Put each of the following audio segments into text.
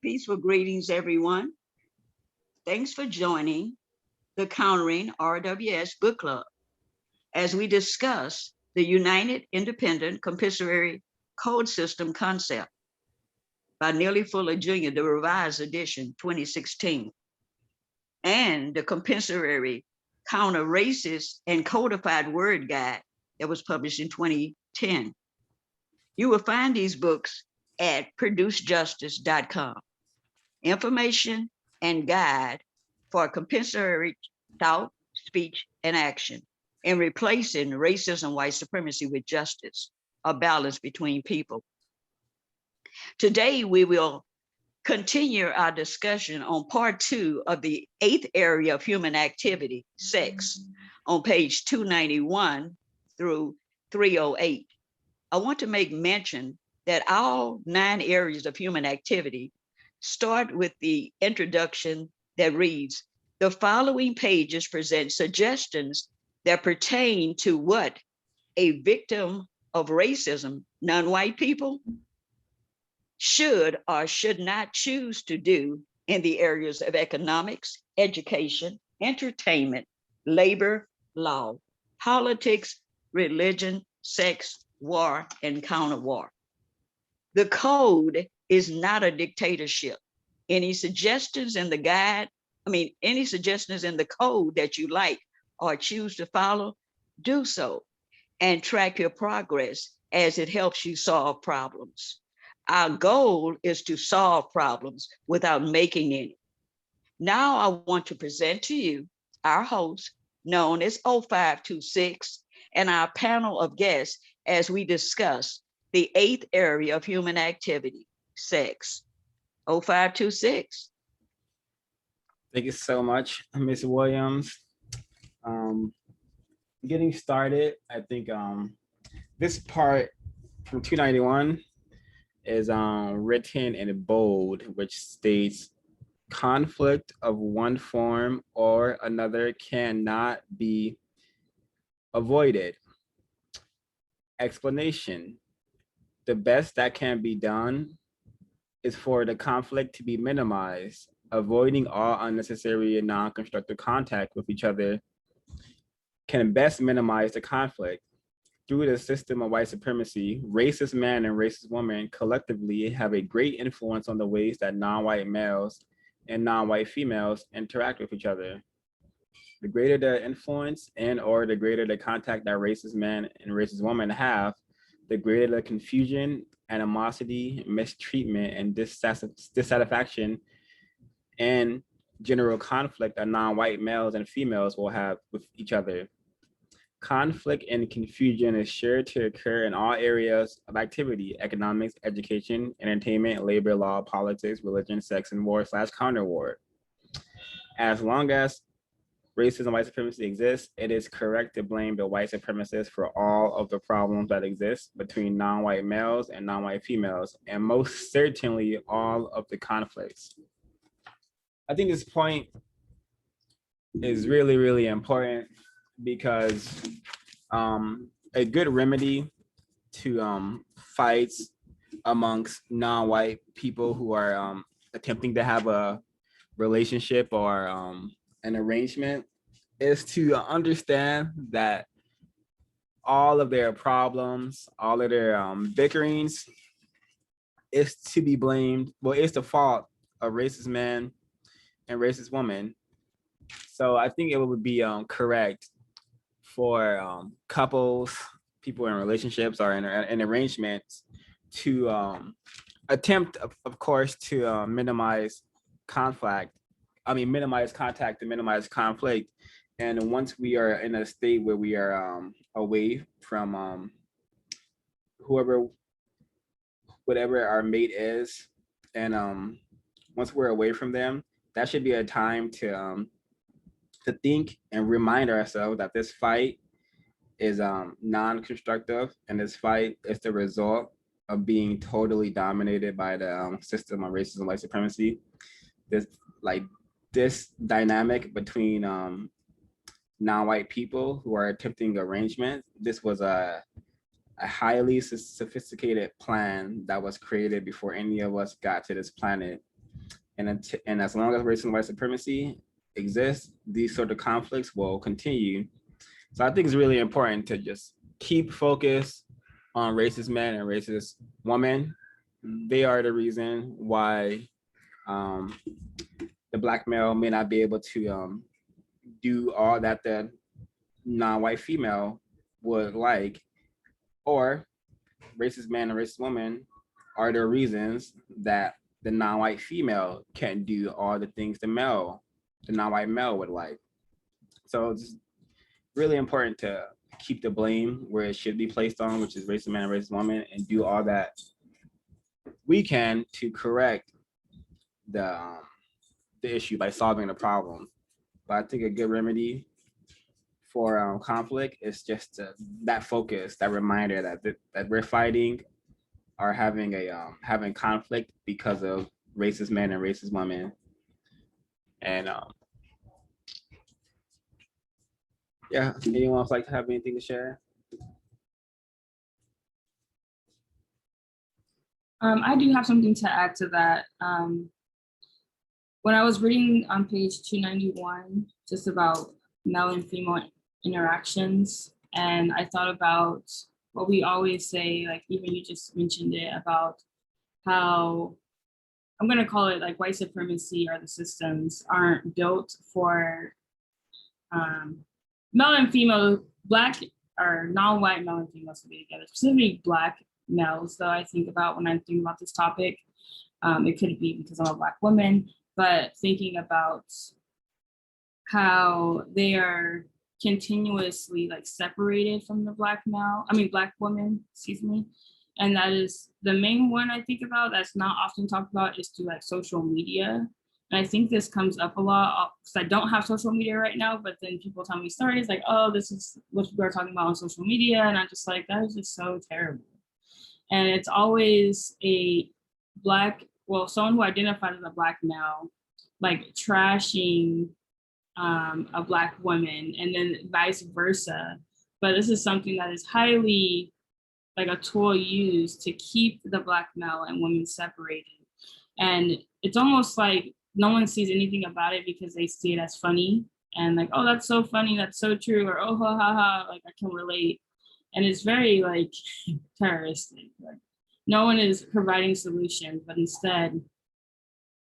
Peaceful greetings, everyone. Thanks for joining the Countering RWS Book Club as we discuss the United Independent Compensatory Code System concept by Neely Fuller Jr., the revised edition 2016, and the Compensatory Counter-Racist and Codified Word Guide that was published in 2010. You will find these books at producejustice.com. Information and guide for compensatory thought, speech, and action in replacing racism, white supremacy with justice, a balance between people. Today, we will continue our discussion on part 2 of the 8th area of human activity, sex, on page 291 through 308. I want to make mention that all 9 areas of human activity start with the introduction that reads, the following pages present suggestions that pertain to what a victim of racism, non-white people, should or should not choose to do in the areas of economics, education, entertainment, labor, law, politics, religion, sex, war, and counter-war. The code is not a dictatorship. Any suggestions in the guide, any suggestions in the code that you like or choose to follow, do so and track your progress as it helps you solve problems. Our goal is to solve problems without making any. Now I want to present to you our host, known as 0526, and our panel of guests as we discuss the 8th area of human activity, sex. 0526. Thank you so much, Ms. Williams. Getting started, I think this part from 291 is written in bold, which states conflict of one form or another cannot be avoided. Explanation. The best that can be done is for the conflict to be minimized, avoiding all unnecessary and non-constructive contact with each other can best minimize the conflict. Through the system of white supremacy, racist man and racist woman collectively have a great influence on the ways that non-white males and non-white females interact with each other. The greater the influence and or the greater the contact that racist men and racist women have, the greater the confusion, animosity, mistreatment, and dissatisfaction and general conflict that non-white males and females will have with each other. Conflict and confusion is sure to occur in all areas of activity: economics, education, entertainment, labor, law, politics, religion, sex, and war/counter-war. As long as racism and white supremacy exists, it is correct to blame the white supremacists for all of the problems that exist between non-white males and non-white females, and most certainly all of the conflicts. I think this point is really, really important because a good remedy to fights amongst non-white people who are attempting to have a relationship or an arrangement is to understand that all of their problems, all of their bickerings is to be blamed, well, it's the fault of racist men and racist women. So I think it would be correct for couples, people in relationships or in arrangements to attempt, of course, to minimize conflict. Minimize contact and minimize conflict. And once we are in a state where we are away from whatever our mate is, and once we're away from them, that should be a time to think and remind ourselves that this fight is non-constructive, and this fight is the result of being totally dominated by the system of racism and white supremacy. This dynamic between non-white people who are attempting arrangement, this was a highly sophisticated plan that was created before any of us got to this planet. And as long as racism and white supremacy exists, these sort of conflicts will continue. So I think it's really important to just keep focus on racist men and racist women. They are the reason why the Black male may not be able to do all that the non-white female would like, or racist man and racist woman are the reasons that the non-white female can't do all the things the non-white male would like. So it's really important to keep the blame where it should be placed on, which is racist man and racist woman, and do all that we can to correct the issue by solving the problem. But I think a good remedy for conflict is just that focus, that reminder that we're fighting or having conflict because of racist men and racist women. And yeah, anyone else like to have anything to share? I do have something to add to that. When I was reading on page 291, just about male and female interactions, and I thought about what we always say, like even you just mentioned it, about how, I'm gonna call it like white supremacy, or the systems aren't built for male and female, Black or non-white male and females to be together, specifically Black males, though I think about when I'm thinking about this topic. It could be because I'm a Black woman, but thinking about how they are continuously like separated from the Black woman, excuse me. And that is the main one I think about that's not often talked about, is through like social media. And I think this comes up a lot because I don't have social media right now, but then people tell me stories like, oh, this is what people are talking about on social media. And I'm just like, that is just so terrible. And it's always a someone who identified as a Black male, like trashing a Black woman, and then vice versa. But this is something that is highly like a tool used to keep the Black male and women separated. And it's almost like no one sees anything about it because they see it as funny and like, oh, that's so funny, that's so true, or oh, ha, ha, ha, like I can relate. And it's very like terroristic. Like, no one is providing solutions, but instead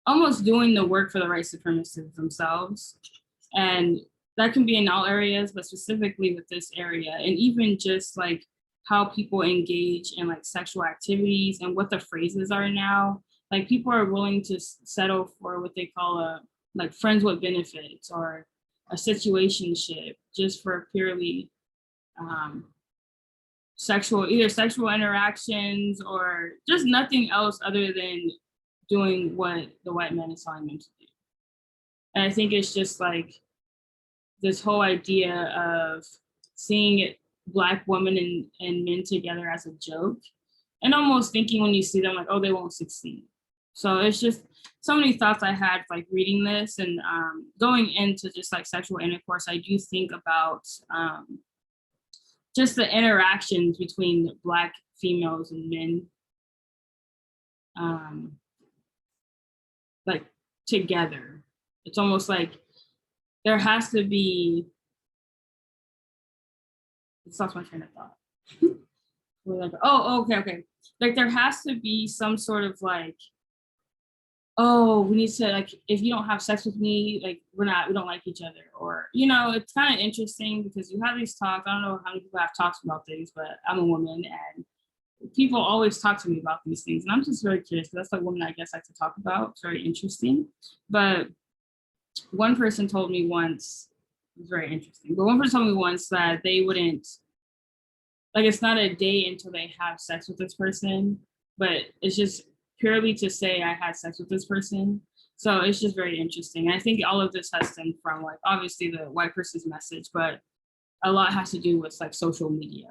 almost doing the work for the white supremacists themselves. And that can be in all areas, but specifically with this area. And even just like how people engage in like sexual activities and what the phrases are now. Like people are willing to settle for what they call a like friends with benefits or a situationship, just for purely sexual interactions, or just nothing else other than doing what the white man is telling them to do. And I think it's just like this whole idea of seeing Black women and men together as a joke, and almost thinking when you see them like, oh, they won't succeed. So it's just so many thoughts I had like reading this, and going into just like sexual intercourse. I do think about just the interactions between Black females and men, like together. It's almost like there has to be, it stops my train of thought. We're like, oh, okay. Like there has to be some sort of like, oh, we need to like, if you don't have sex with me, like we don't like each other. Or, you know, it's kind of interesting because you have these talks. I don't know how many people have talks about things, but I'm a woman and people always talk to me about these things. And I'm just very curious because that's the woman I guess I like to talk about. It's very interesting. But one person told me once, it was very interesting, but one person told me once that they wouldn't, like it's not a day until they have sex with this person, but it's just purely to say I had sex with this person. So it's just very interesting. I think all of this has stemmed from like obviously the white person's message, but a lot has to do with like social media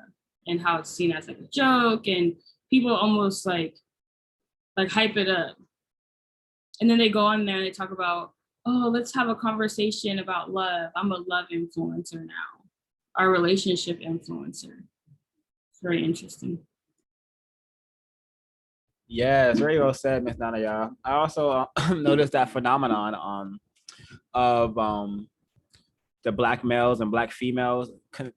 and how it's seen as like a joke, and people almost like hype it up. And then they go on there and they talk about, oh, let's have a conversation about love. I'm a love influencer now, our relationship influencer. very interesting. Yeah, it's very well said, Miss Nanaya. I also noticed that phenomenon of the Black males and Black females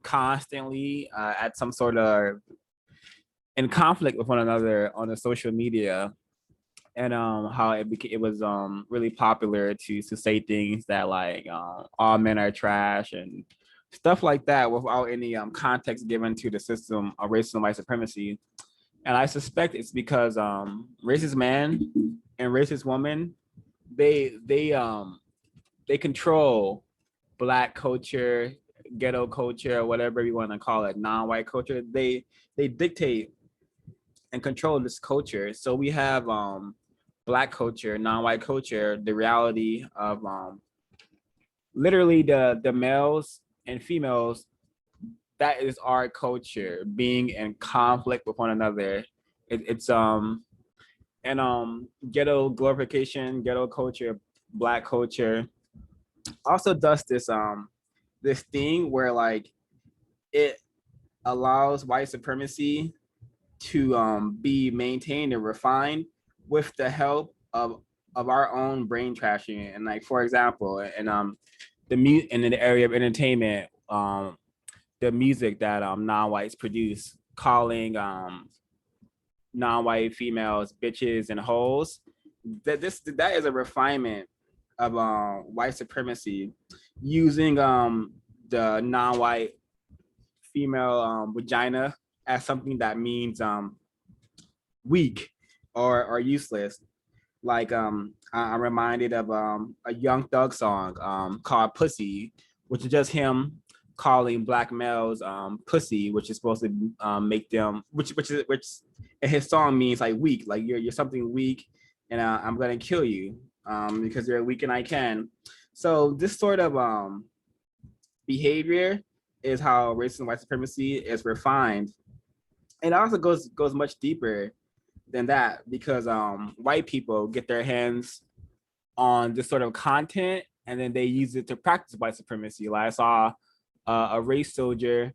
constantly at some sort of in conflict with one another on the social media, and how it was really popular to say things that like all men are trash and stuff like that without any context given to the system of racism and white supremacy. And I suspect it's because racist man and racist woman, they control Black culture, ghetto culture, whatever you want to call it, non-white culture. They dictate and control this culture. So we have Black culture, non-white culture, the reality of literally the males and females. That is our culture being in conflict with one another. It's and ghetto glorification, ghetto culture, Black culture also does this thing where like it allows white supremacy to be maintained and refined with the help of our own brain trashing. And like, for example, and in the area of entertainment, the music that non-whites produce, calling non-white females bitches and hoes, that is a refinement of white supremacy, using the non-white female vagina as something that means weak or useless. Like I'm reminded of a Young Thug song called Pussy, which is just him calling Black males pussy, which is supposed to make them, which in his song means like weak, like you're something weak, and I'm gonna kill you because you're weak and I can. So this sort of behavior is how racism and white supremacy is refined. And it also goes much deeper than that, because white people get their hands on this sort of content and then they use it to practice white supremacy. Like I saw a race soldier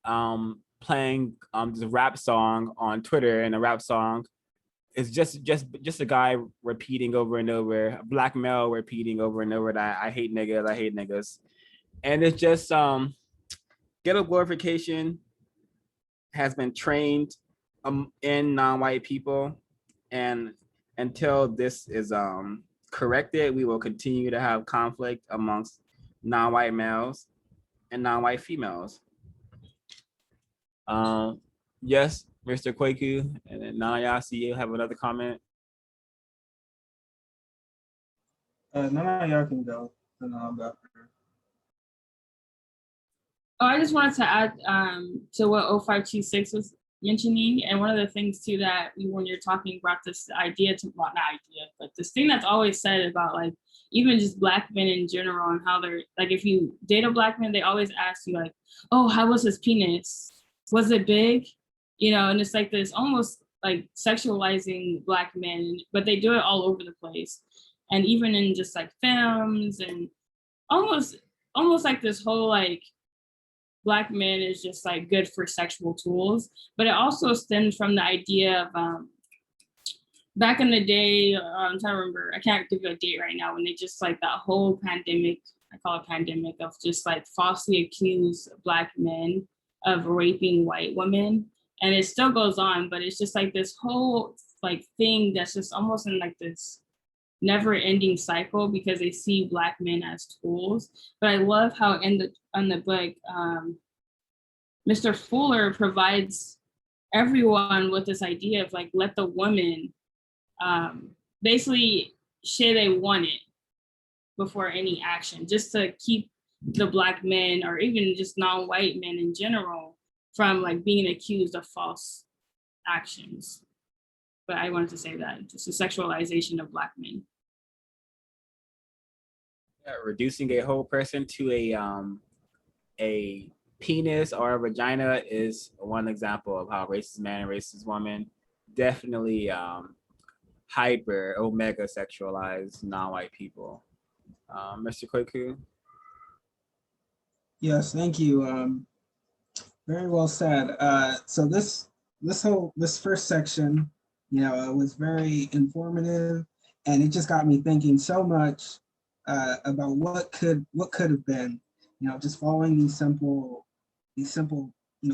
playing this rap song on Twitter, and a rap song is just a guy repeating over and over, a Black male repeating over and over that I hate niggas. And it's just ghetto glorification has been trained in non-white people, and until this is corrected, we will continue to have conflict amongst non-white males and non-white females. Yes, Mr. Kwaku, and then Naya, see you have another comment. None of can go, and I'll go after her. Oh, I just wanted to add to what 0526 was mentioning, and one of the things too that when you're talking about this idea to, well, not idea, but this thing that's always said about like even just Black men in general, and how they're like, if you date a Black man, they always ask you like, oh, how was his penis? Was it big? You know, and it's like this almost like sexualizing Black men, but they do it all over the place, and even in just like films, and almost like this whole like Black men is just like good for sexual tools. But it also stems from the idea of back in the day, I'm trying to remember, I can't give you a date right now, when they just like that whole pandemic, I call it pandemic, of just like falsely accused Black men of raping white women. And it still goes on, but it's just like this whole like thing that's just almost in like this never ending cycle, because they see Black men as tools. But I love how in the book, Mr. Fuller provides everyone with this idea of like, let the woman basically say they want it before any action, just to keep the Black men, or even just non-white men in general, from like being accused of false actions. But I wanted to say that it's a sexualization of Black men. Yeah, reducing a whole person to a penis or a vagina is one example of how racist man and racist woman definitely hyper omega sexualize non-white people. Mr. Kwaku? Yes, thank you. Very well said. So this first section, was very informative, and it just got me thinking so much about what could have been. Just following these simple,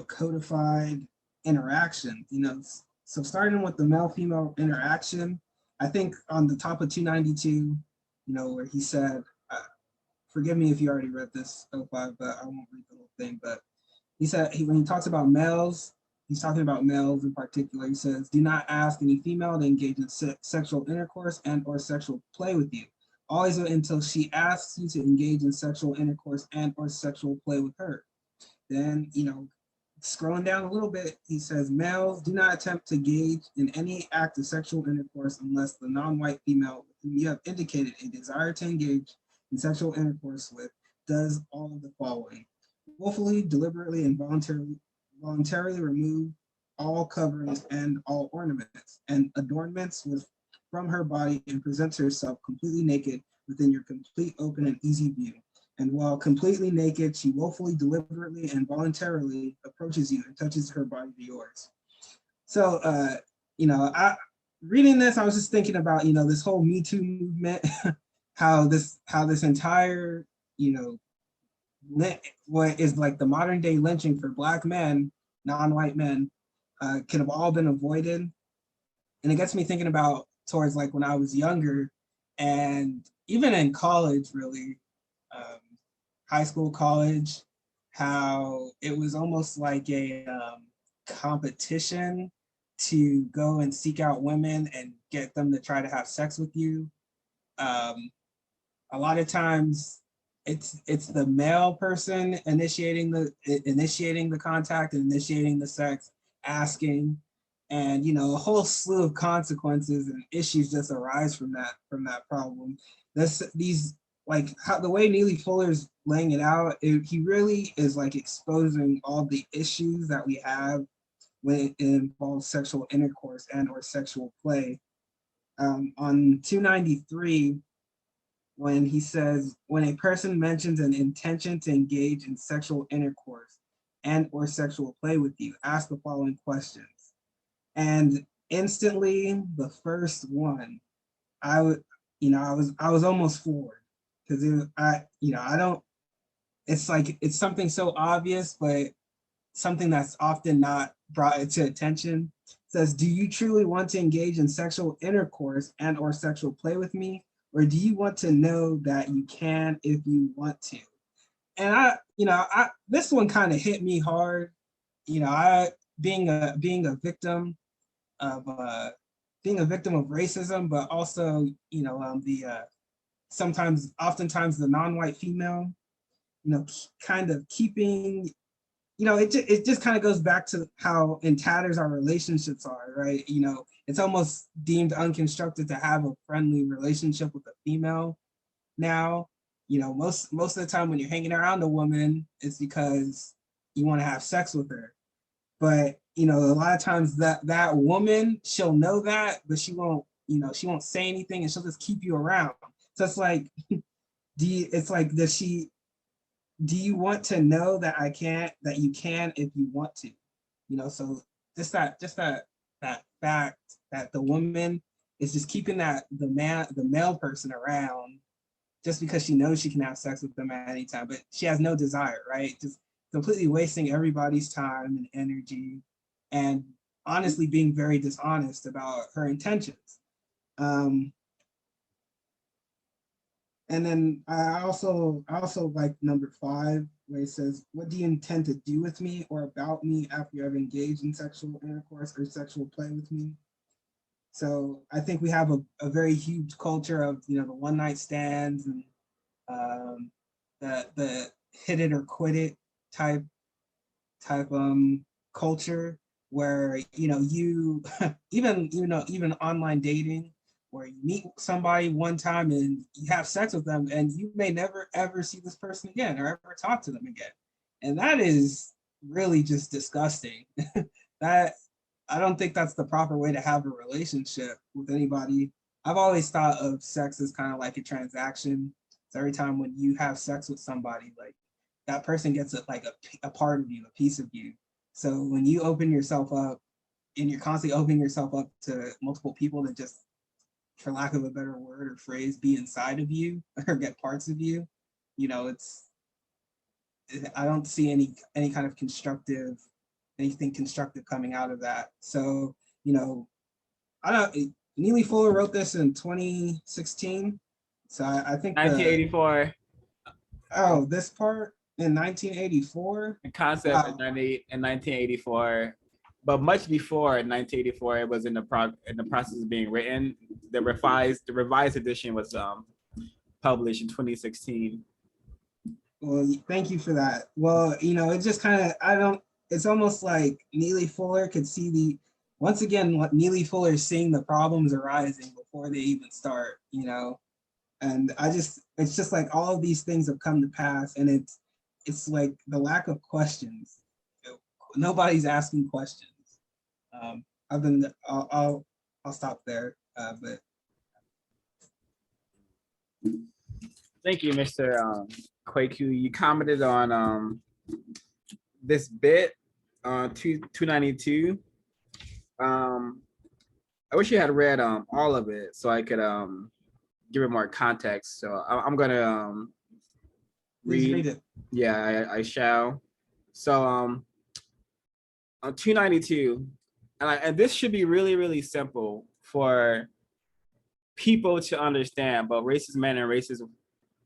codified interactions. So starting with the male-female interaction, I think on the top of 292, where he said, forgive me if you already read this, O5, but I won't read the whole thing, but he said when he talks about males, he's talking about males in particular. He says, do not ask any female to engage in sexual intercourse and or sexual play with you. Always wait until she asks you to engage in sexual intercourse and or sexual play with her. Then, scrolling down a little bit, he says, males do not attempt to engage in any act of sexual intercourse unless the non-white female whom you have indicated a desire to engage in sexual intercourse with does all of the following: willfully, deliberately, and voluntarily remove all coverings and all ornaments and adornments from her body and presents herself completely naked within your complete, open, and easy view. And while completely naked, she willfully, deliberately, and voluntarily approaches you and touches her body to yours. So, reading this, I was just thinking about, this whole Me Too movement, how this entire, what is like the modern day lynching for Black men, non-white men, could have all been avoided. And it gets me thinking about towards like when I was younger, and even in college, really, high school, college, how it was almost like a competition to go and seek out women and get them to try to have sex with you. A lot of times it's the male person initiating the contact and initiating the sex, asking, and a whole slew of consequences and issues just arise from that problem. These like how the way Neely Fuller's laying it out, he really is like exposing all the issues that we have when it involves sexual intercourse and or sexual play. On 293, when he says, when a person mentions an intention to engage in sexual intercourse and or sexual play with you, ask the following questions. And instantly, the first one, I was almost floored, because I don't, it's like, it's something so obvious, but something that's often not brought to attention. It says, do you truly want to engage in sexual intercourse and or sexual play with me? Or do you want to know that you can if you want to? And this one kind of hit me hard. I being a victim of racism, but also oftentimes the non-white female, kind of keeping, it just kind of goes back to how in tatters our relationships are, right? It's almost deemed unconstructive to have a friendly relationship with a female now. Most of the time when you're hanging around a woman, it's because you want to have sex with her. But a lot of times that woman, she'll know that, but she won't say anything, and she'll just keep you around. So it's like, do you want to know that you can if you want to? So just that fact that the woman is just keeping the male person around just because she knows she can have sex with them at any time, but she has no desire, right? Just completely wasting everybody's time and energy, and honestly being very dishonest about her intentions. And then I also like number 5, where it says, what do you intend to do with me or about me after you have engaged in sexual intercourse or sexual play with me? So I think we have a very huge culture of, the one night stands and the hit it or quit it type culture, where, you even online dating, where you meet somebody one time and you have sex with them and you may never ever see this person again or ever talk to them again. And that is really just disgusting. That, I don't think that's the proper way to have a relationship with anybody. I've always thought of sex as kind of like a transaction. So every time when you have sex with somebody, like that person gets a part of you, a piece of you. So when you open yourself up and you're constantly opening yourself up to multiple people that just, for lack of a better word or phrase, be inside of you or get parts of you, you know, I don't see any kind of anything constructive coming out of that. So, you know, Neely Fuller wrote this in 2016. So I think 1984. This part in 1984. The concept Wow. in 1984, but much before 1984, it was in the process of being written. The revised edition was published in 2016. Well, thank you for that. Well, you know, it just kind of, it's almost like Neely Fuller could see once again, what Neely Fuller is seeing the problems arising before they even start, you know? And it's just like all of these things have come to pass, and it's like the lack of questions. Nobody's asking questions. I'll stop there, but. Thank you, Mr. Kwaku. You commented on this bit on 292. I wish you had read all of it so I could give it more context. So I'm gonna read it. Yeah, I shall. So on 292, and this should be really, really simple for people to understand, but racist men and racist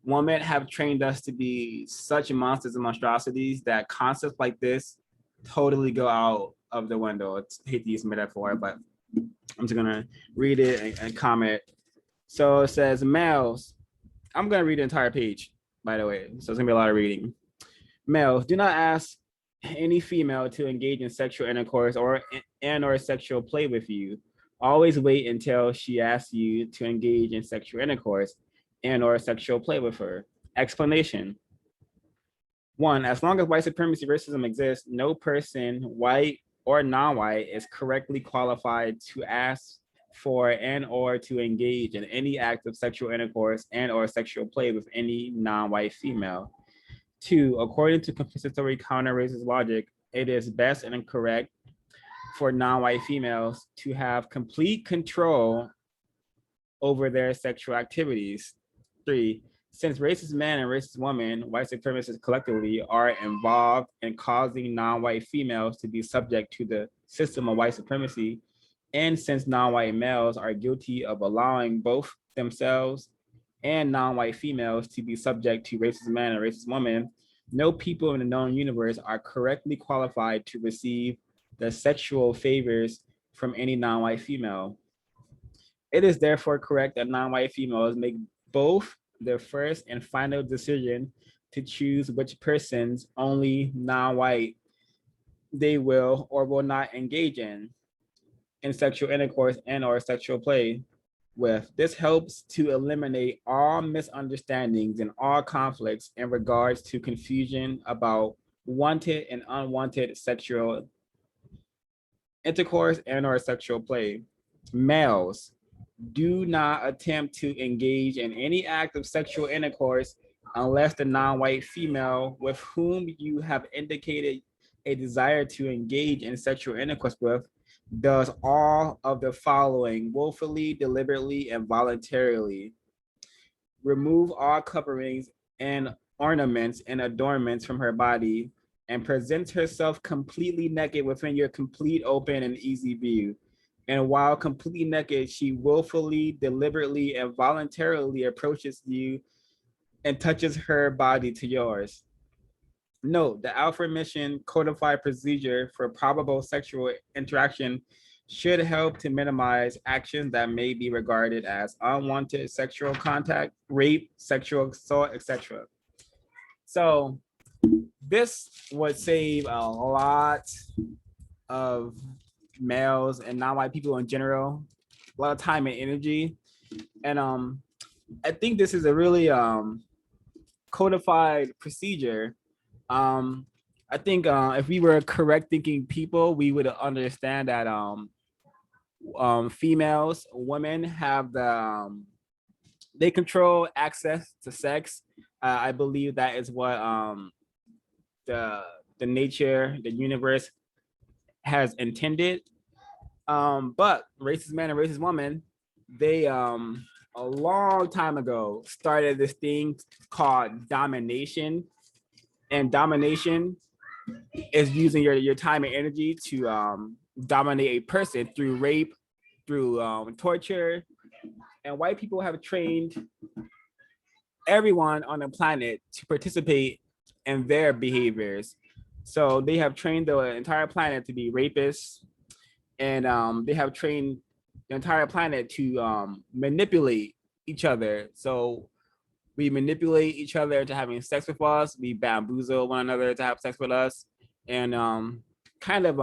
women have trained us to be such monsters and monstrosities that concepts like this totally go out of the window. I hate to use metaphor, but I'm just gonna read it and comment. So it says, males, I'm gonna read the entire page, by the way, so it's gonna be a lot of reading. Males, do not ask any female to engage in sexual intercourse or sexual play with you. Always wait until she asks you to engage in sexual intercourse or sexual play with her. Explanation. 1, as long as white supremacy racism exists, no person, white or non-white, is correctly qualified to ask for or to engage in any act of sexual intercourse or sexual play with any non-white female. 2, according to compensatory counter-racist logic, it is best and correct for non-white females to have complete control over their sexual activities. 3, since racist men and racist women, white supremacists collectively, are involved in causing non-white females to be subject to the system of white supremacy, and since non-white males are guilty of allowing both themselves and non-white females to be subject to racist men and racist women, no people in the known universe are correctly qualified to receive the sexual favors from any non-white female. It is therefore correct that non-white females make both their first and final decision to choose which persons, only non-white, they will or will not engage in sexual intercourse or sexual play with. This helps to eliminate all misunderstandings and all conflicts in regards to confusion about wanted and unwanted sexual intercourse or sexual play. Males, do not attempt to engage in any act of sexual intercourse unless the non-white female with whom you have indicated a desire to engage in sexual intercourse with does all of the following willfully, deliberately, and voluntarily. Remove all coverings and ornaments and adornments from her body and presents herself completely naked within your complete, open, and easy view. And while completely naked, she willfully, deliberately, and voluntarily approaches you and touches her body to yours. Note, the aforementioned codified procedure for probable sexual interaction should help to minimize actions that may be regarded as unwanted sexual contact, rape, sexual assault, etc. So this would save a lot of males and non-white people in general a lot of time and energy. And I think this is a really codified procedure. I think if we were correct thinking people, we would understand that females, women have they control access to sex. I believe that is what the nature, the universe has intended. But racist man and racist woman, they a long time ago started this thing called domination. And domination is using your time and energy to dominate a person through rape, through torture. And white people have trained everyone on the planet to participate in their behaviors. So they have trained the entire planet to be rapists, and they have trained the entire planet to manipulate each other. So we manipulate each other to having sex with us. We bamboozle one another to have sex with us, and kind of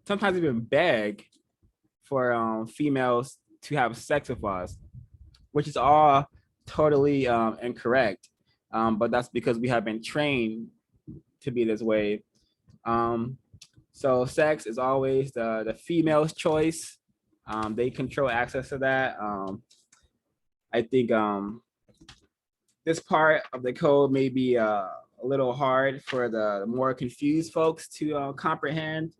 sometimes even beg for females to have sex with us, which is all totally incorrect. But that's because we have been trained to be this way. So sex is always the female's choice. They control access to that. I think this part of the code may be a little hard for the more confused folks to comprehend,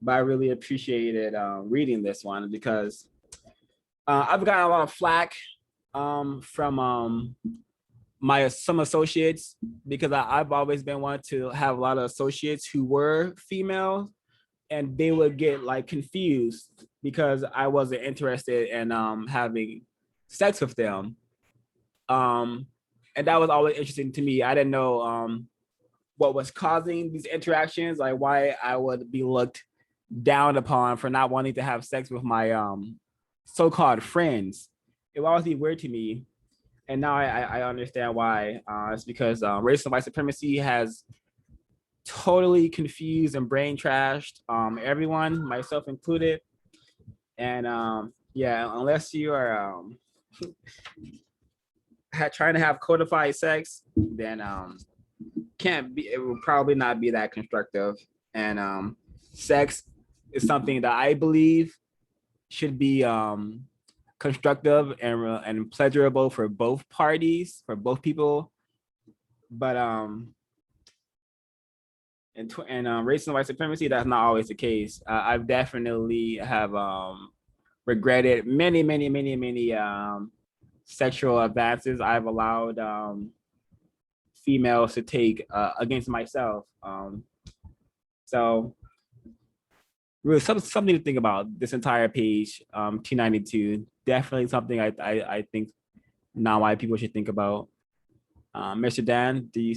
but I really appreciated reading this one because I've gotten a lot of flack from some associates because I've always been one to have a lot of associates who were female, and they would get like confused because I wasn't interested in having sex with them. And that was always interesting to me. I didn't know what was causing these interactions, like why I would be looked down upon for not wanting to have sex with my so-called friends. It would always be weird to me. And now I understand why. It's because racism and white supremacy has totally confused and brain trashed everyone, myself included. And yeah, unless you are trying to have codified sex, then can't be. It will probably not be that constructive. And sex is something that I believe should be constructive and pleasurable for both parties, for both people. But in racism and white supremacy, that's not always the case. I've definitely have regretted many sexual advances I've allowed females to take against myself. So really something to think about, this entire page, 292. Definitely something I think non-white people should think about. Mr. Dan, do you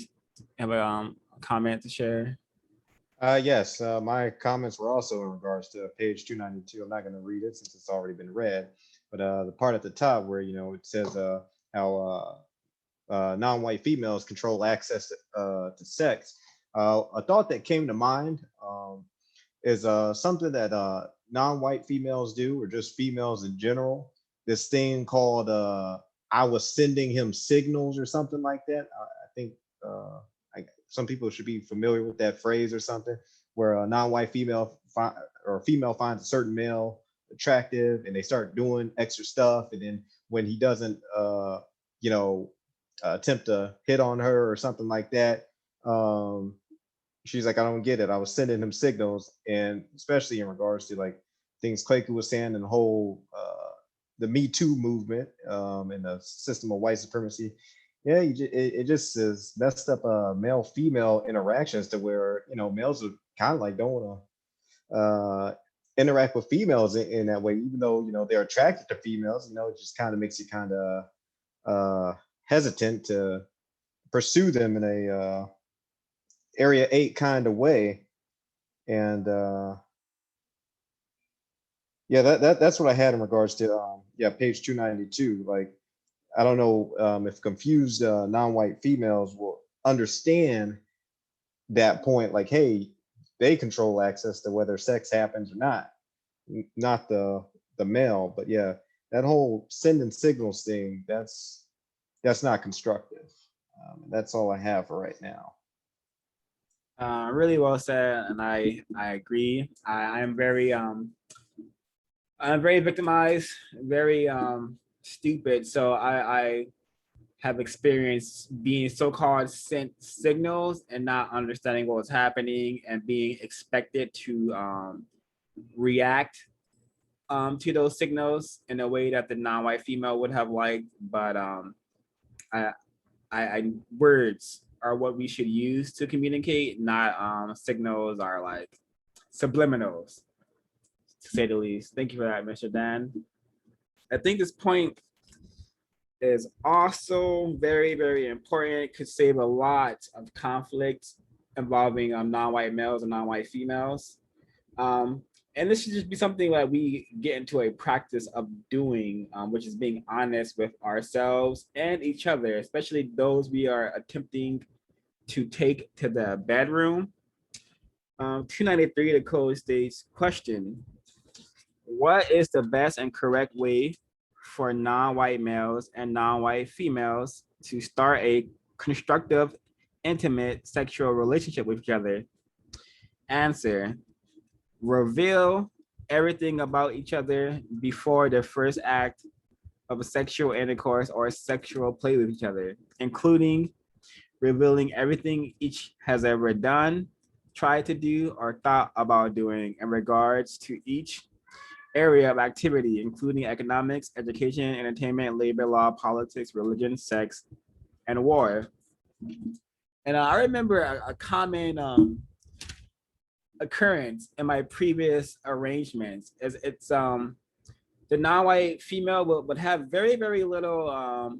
have a comment to share? Yes, my comments were also in regards to page 292. I'm not going to read it since it's already been read, but the part at the top where, it says how non-white females control access to sex. A thought that came to mind is something that non-white females do, or just females in general. This thing called I was sending him signals or something like that. I think some people should be familiar with that phrase or something, where a non-white female finds a certain male attractive and they start doing extra stuff. And then when he doesn't, attempt to hit on her or something like that, she's like, I don't get it. I was sending him signals. And especially in regards to like things Clayton was saying and the whole, the Me Too movement and the system of white supremacy. Yeah, it just is messed up male-female interactions to where, males are kind of like don't want to interact with females in that way, even though, they're attracted to females. It just kind of makes you kind of hesitant to pursue them in a Area 8 kind of way. And yeah, that's what I had in regards to page 292. Like, I don't know if confused non-white females will understand that point. Like, hey, they control access to whether sex happens or not the male. But yeah, that whole sending signals thing, that's not constructive. That's all I have for right now. Really well said, and I agree. I'm very victimized, very stupid. So I have experienced being so-called sent signals and not understanding what was happening and being expected to react to those signals in a way that the non-white female would have liked, but words are what we should use to communicate, not signals are like subliminals, to say the least. Thank you for that, Mr. Dan. I think this point is also very, very important, could save a lot of conflict involving non-white males and non-white females. And this should just be something that we get into a practice of doing, which is being honest with ourselves and each other, especially those we are attempting to take to the bedroom. 293, the code states, question, what is the best and correct way for non-white males and non-white females to start a constructive, intimate sexual relationship with each other? Answer, reveal everything about each other before the first act of a sexual intercourse or sexual play with each other, including revealing everything each has ever done, tried to do, or thought about doing in regards to each area of activity, including economics, education, entertainment, labor law, politics, religion, sex, and war. And I remember a common occurrence in my previous arrangements is it's the non-white female would have very, very little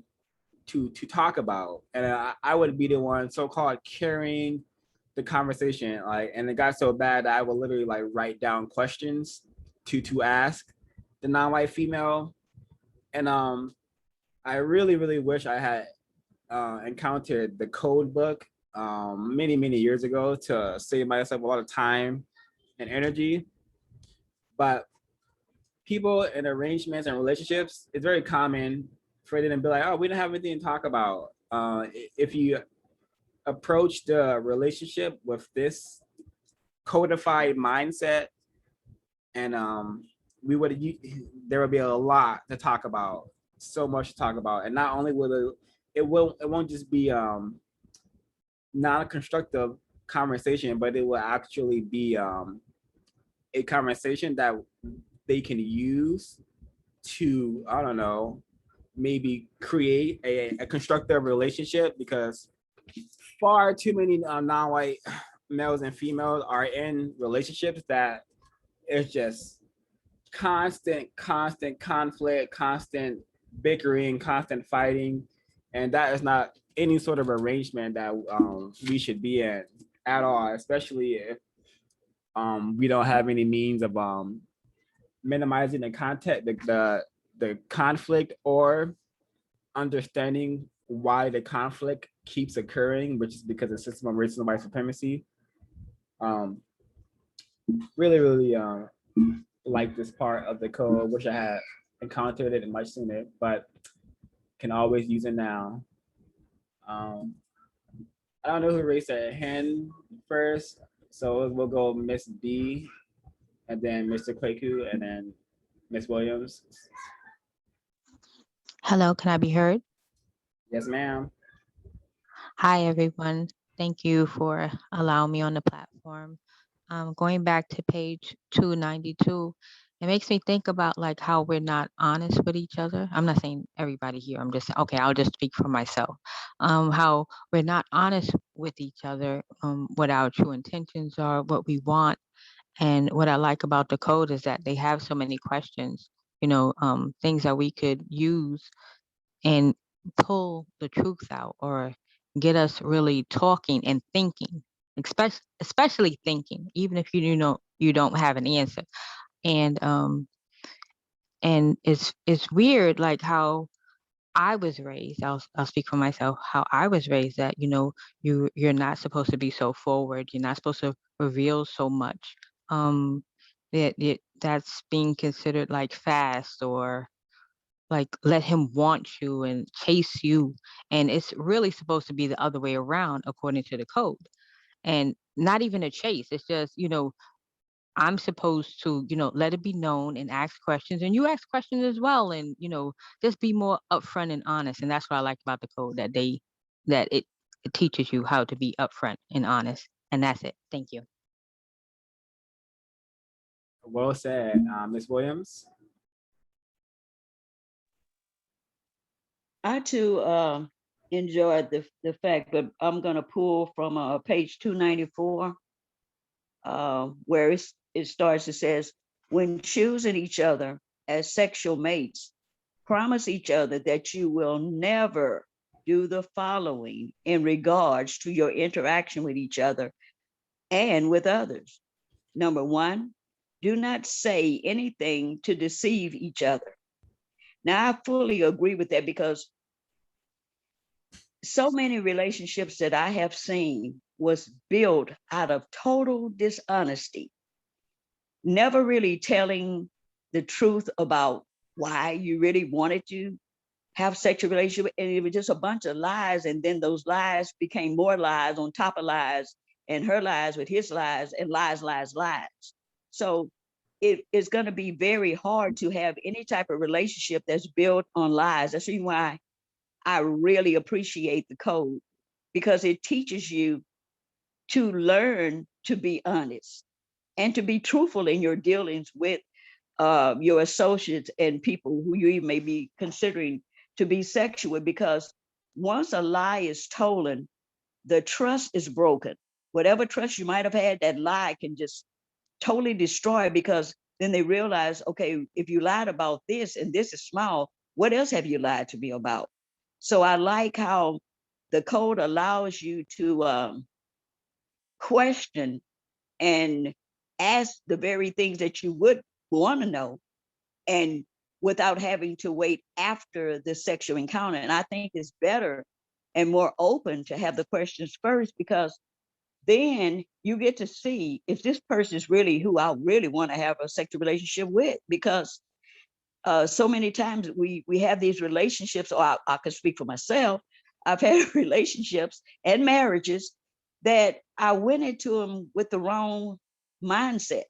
to talk about, and I would be the one so-called carrying the conversation, like, and it got so bad that I would literally like write down questions to ask the non-white female. And I really, really wish I had encountered the code book many, many years ago to save myself a lot of time and energy. But people in arrangements and relationships, it's very common for them to be like, oh, we don't have anything to talk about. If you approach the relationship with this codified mindset, and there would be a lot to talk about, so much to talk about. And not only will it won't just be non-constructive conversation, but it will actually be a conversation that they can use to, I don't know, maybe create a constructive relationship, because far too many non-white males and females are in relationships that it's just constant conflict, constant bickering, constant fighting. And that is not any sort of arrangement that we should be in at all, especially if we don't have any means of minimizing the conflict or understanding why the conflict keeps occurring, which is because of the system of racism and white supremacy. Really like this part of the code. Wish I had encountered it much sooner, but can always use it now. I don't know who raised their hand first, so we'll go Miss D, and then Mr. Kwaku, and then Miss Williams. Hello, can I be heard? Yes, ma'am. Hi, everyone. Thank you for allowing me on the platform. Going back to page 292, it makes me think about like how we're not honest with each other. I'm not saying everybody here. I'm just, okay, I'll just speak for myself. How we're not honest with each other, what our true intentions are, what we want. And what I like about the code is that they have so many questions, things that we could use and pull the truth out, or get us really talking and thinking, especially thinking, even if you don't have an answer. And it's weird, like how I was raised. I'll speak for myself. How I was raised, that you're not supposed to be so forward. You're not supposed to reveal so much. That's being considered like fast, or like let him want you and chase you. And it's really supposed to be the other way around according to the code. And not even a chase. It's just, I'm supposed to, let it be known and ask questions, and you ask questions as well. And, just be more upfront and honest. And that's what I like about the code, that it teaches you how to be upfront and honest. And that's it. Thank you. Well said. Ms. Williams? I too enjoyed the fact, but I'm going to pull from page 294, where it starts. It says, when choosing each other as sexual mates, promise each other that you will never do the following in regards to your interaction with each other and with others. Number one, do not say anything to deceive each other. Now, I fully agree with that because so many relationships that I have seen was built out of total dishonesty, never really telling the truth about why you really wanted to have sexual relationship, and it was just a bunch of lies, and then those lies became more lies on top of lies, and her lies with his lies, and lies, lies, lies. So it is going to be very hard to have any type of relationship that's built on lies. That's why I really appreciate the code, because it teaches you to learn to be honest and to be truthful in your dealings with your associates and people who you may be considering to be sexual, because once a lie is stolen, the trust is broken. Whatever trust you might have had, that lie can just totally destroy it, because then they realize, okay, if you lied about this and this is small, what else have you lied to me about? So I like how the code allows you to question and ask the very things that you would want to know, and without having to wait after the sexual encounter. And I think it's better and more open to have the questions first, because then you get to see if this person is really who I really want to have a sexual relationship with. Because so many times we have these relationships, or I can speak for myself. I've had relationships and marriages that I went into them with the wrong mindset.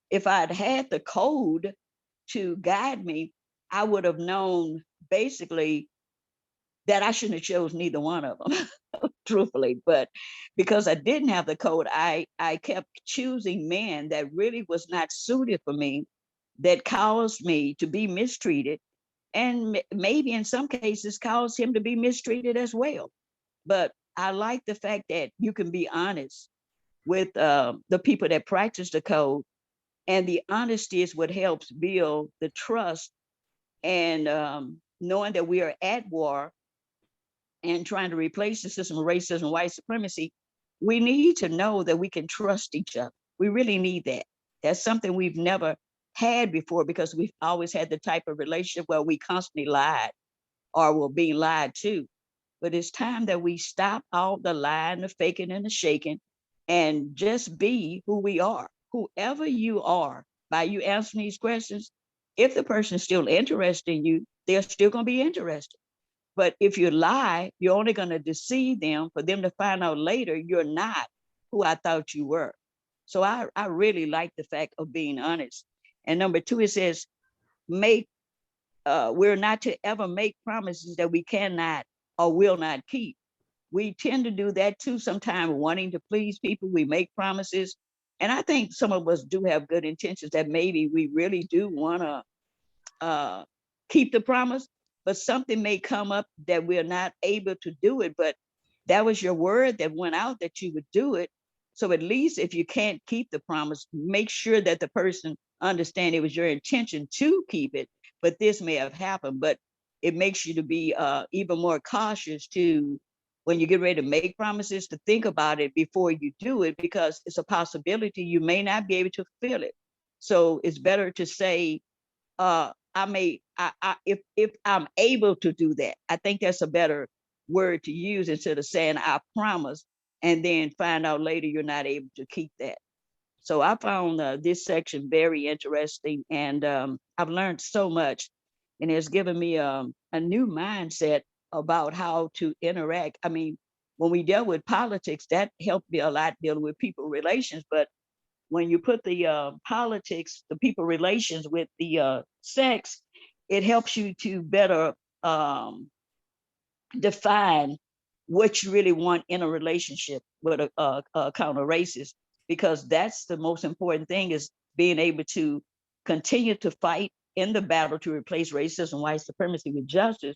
If I'd had the code to guide me, I would have known basically that I shouldn't have chose neither one of them, truthfully. But because I didn't have the code, I kept choosing men that really was not suited for me, that caused me to be mistreated, and maybe in some cases caused him to be mistreated as well. But I like the fact that you can be honest with the people that practice the code, and the honesty is what helps build the trust, and knowing that we are at war and trying to replace the system of racism and white supremacy. We need to know that we can trust each other. We really need that. That's something we've never had before, because we've always had the type of relationship where we constantly lied or were being lied to. But it's time that we stop all the lying, the faking, and the shaking, and just be who we are. Whoever you are, by you answering these questions, if the person's still interested in you, they're still going to be interested. But if you lie, you're only going to deceive them for them to find out later you're not who I thought you were. So I really like the fact of being honest. And number two, it says, make we're not to ever make promises that we cannot or will not keep. We tend to do that too, sometimes wanting to please people. We make promises. And I think some of us do have good intentions, that maybe we really do want to keep the promise, but something may come up that we're not able to do it. But that was your word that went out that you would do it. So at least if you can't keep the promise, make sure that the person understand it was your intention to keep it, but this may have happened. But it makes you to be even more cautious to, when you get ready to make promises, to think about it before you do it, because it's a possibility you may not be able to fulfill it. So it's better to say, if I'm able to do that. I think that's a better word to use, instead of saying I promise and then find out later you're not able to keep that. So I found this section very interesting, and I've learned so much, and it's given me a new mindset about how to interact. I mean, when we dealt with politics, that helped me a lot dealing with people relations, but when you put the politics, the people relations with the sex, it helps you to better define what you really want in a relationship with a counter racist, because that's the most important thing, is being able to continue to fight in the battle to replace racism, white supremacy with justice,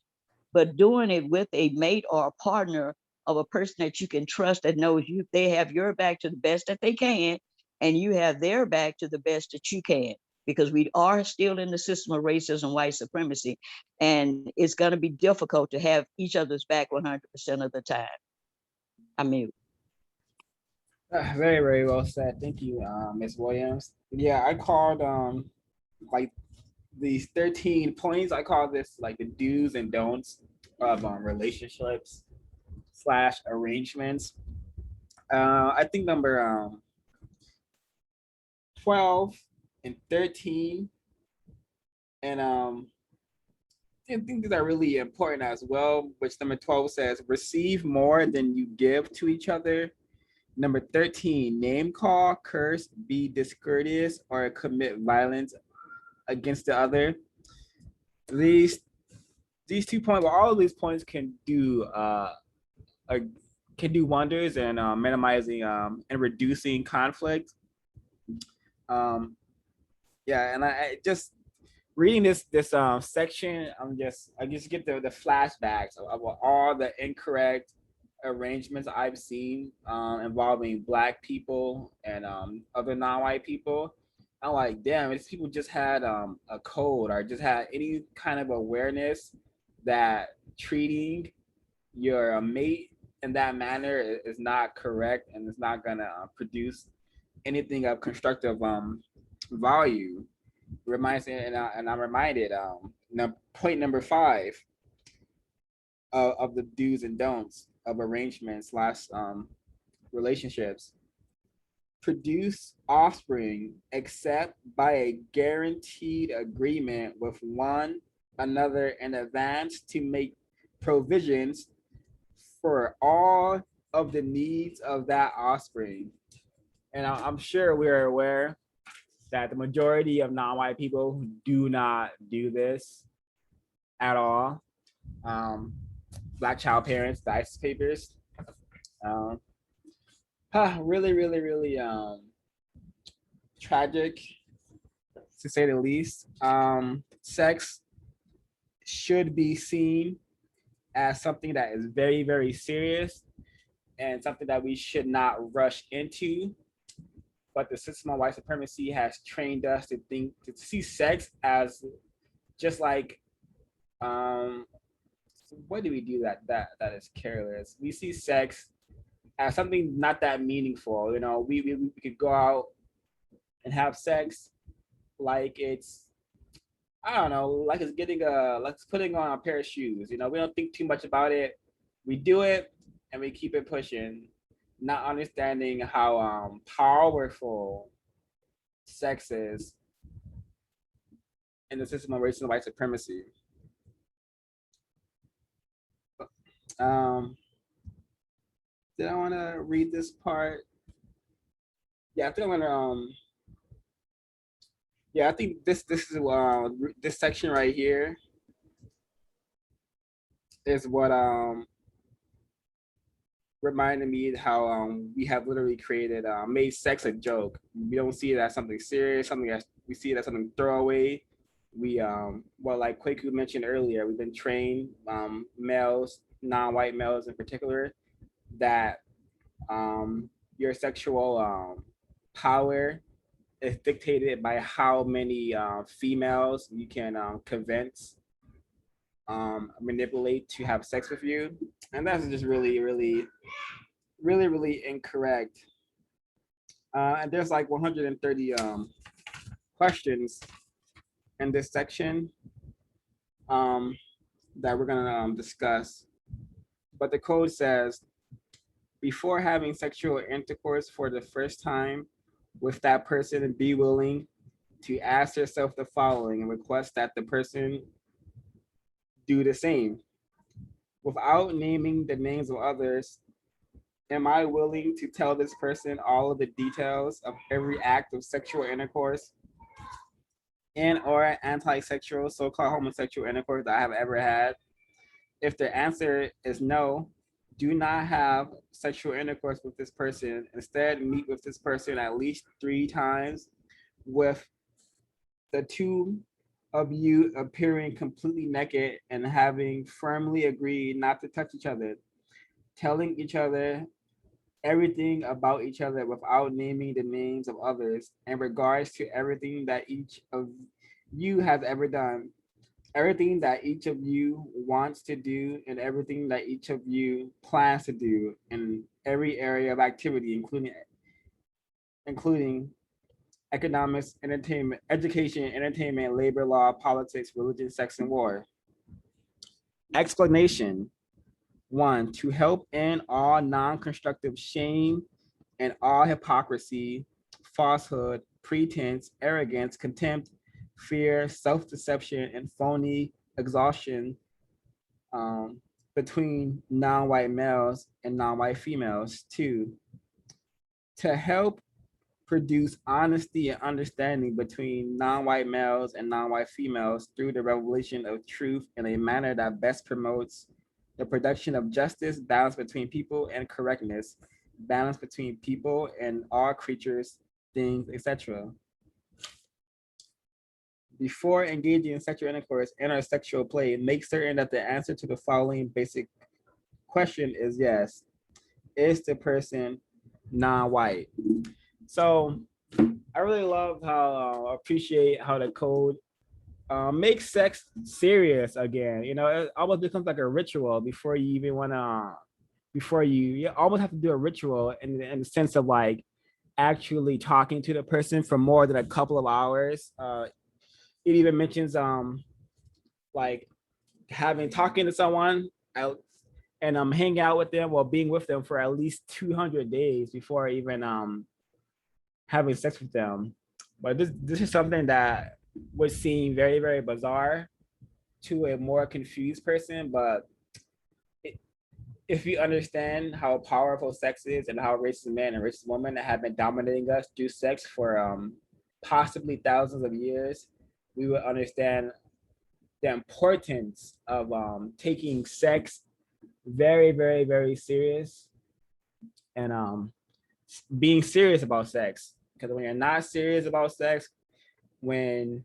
but doing it with a mate or a partner of a person that you can trust, that knows you, they have your back to the best that they can, and you have their back to the best that you can, because we are still in the system of racism, white supremacy, and it's going to be difficult to have each other's back 100% of the time. I mean, Very, very well said. Thank you, Ms. Williams. Yeah, I called like these 13 points. I call this like the do's and don'ts of relationships / arrangements. I think number 12 and 13, and I think these are really important as well, which number 12 says, receive more than you give to each other. Number 13, name call, curse, be discourteous, or commit violence against the other. These 2 points, well, all of these points can do wonders in minimizing and reducing conflict. Yeah, and I just reading this section, I just get the flashbacks of all the incorrect arrangements I've seen involving Black people and other non-white people. I'm like, damn, these people just had a code, or just had any kind of awareness that treating your mate in that manner is not correct, and it's not gonna produce anything of constructive value. Reminds me, and I'm reminded, point number 5 of the do's and don'ts of arrangements / relationships. Produce offspring except by a guaranteed agreement with one another in advance to make provisions for all of the needs of that offspring. And I'm sure we're aware that the majority of non-white people do not do this at all. Black child parents, the ISIS papers. Really, really, really tragic, to say the least. Sex should be seen as something that is very, very serious, and something that we should not rush into. But the system of white supremacy has trained us to see sex as just like, what do we do that is careless? We see sex as something not that meaningful. You know, we could go out and have sex like it's, I don't know, like it's putting on a pair of shoes. You know, we don't think too much about it. We do it and we keep it pushing, not understanding how powerful sex is in the system of racism and white supremacy. Did I want to read this part? Yeah, I think I'm gonna. Yeah, I think this is this section right here is what reminded me how we have literally created made sex a joke. We don't see it as something serious, something that we see it as something throwaway. We well, like Kwaku mentioned earlier, we've been trained, males, non-white males in particular, that your sexual power is dictated by how many females you can convince, manipulate to have sex with you, and that's just really, really, really, really incorrect. And there's like 130 questions in this section that we're gonna discuss. But the code says, before having sexual intercourse for the first time with that person, be willing to ask yourself the following and request that the person do the same. Without naming the names of others, am I willing to tell this person all of the details of every act of sexual intercourse and or anti-sexual, so-called homosexual intercourse that I have ever had? If the answer is no, do not have sexual intercourse with this person. Instead, meet with this person at least 3 times with the two of you appearing completely naked and having firmly agreed not to touch each other, telling each other everything about each other without naming the names of others in regards to everything that each of you has ever done, everything that each of you wants to do, and everything that each of you plans to do in every area of activity, including economics, entertainment, education, entertainment, labor law, politics, religion, sex, and war. Explanation. 1. To help end all non-constructive shame and all hypocrisy, falsehood, pretense, arrogance, contempt, fear, self-deception, and phony exhaustion between non-white males and non-white females. 2. To help produce honesty and understanding between non-white males and non-white females through the revelation of truth in a manner that best promotes the production of justice, balance between people and correctness, balance between people and all creatures, things, etc. Before engaging in sexual intercourse and or sexual play, make certain that the answer to the following basic question is yes. Is the person non-white? So I really love how appreciate how the code makes sex serious again. You know, it almost becomes like a ritual before you even want to, before you almost have to do a ritual in the sense of like actually talking to the person for more than a couple of hours. It even mentions like talking to someone out and hanging out with them while being with them for at least 200 days before even having sex with them. But this is something that would seem very, very bizarre to a more confused person. But if you understand how powerful sex is and how racist men and racist women have been dominating us through sex for possibly thousands of years, we would understand the importance of taking sex very, very, very serious and being serious about sex. Because when you're not serious about sex, when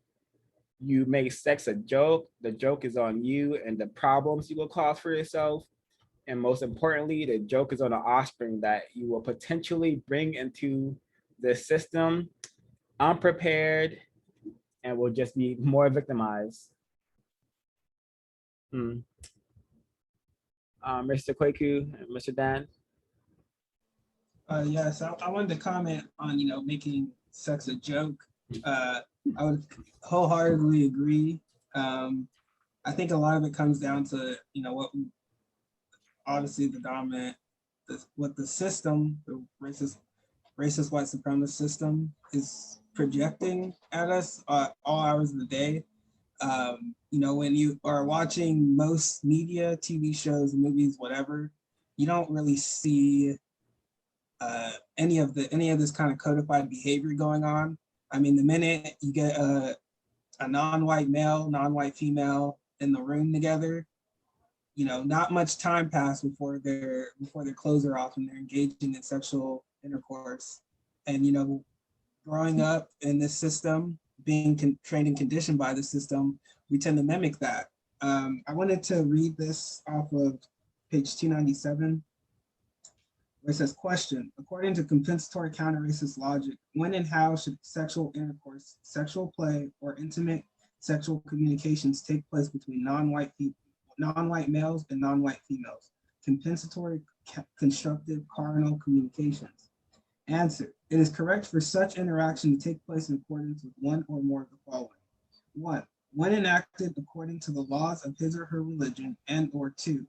you make sex a joke, the joke is on you and the problems you will cause for yourself. And most importantly, the joke is on the offspring that you will potentially bring into the system unprepared and will just be more victimized. Mr. Kwaku and Mr. Dan. Yes, I wanted to comment on, making sex a joke. I would wholeheartedly agree. I think a lot of it comes down to, obviously the dominant, what the system, the racist white supremacist system is projecting at us all hours of the day. When you are watching most media, TV shows, movies, whatever, you don't really see any of this kind of codified behavior going on. I mean, the minute you get a non-white male, non-white female in the room together, not much time passed before their clothes are off and they're engaging in sexual intercourse. And growing up in this system, being trained and conditioned by the system, we tend to mimic that. I wanted to read this off of page 297. Where it says, question, according to compensatory counter-racist logic, when and how should sexual intercourse, sexual play, or intimate sexual communications take place between non-white males and non-white females? Compensatory, constructive, carnal communications. Answer, it is correct for such interaction to take place in accordance with one or more of the following. 1, when enacted according to the laws of his or her religion, and or 2,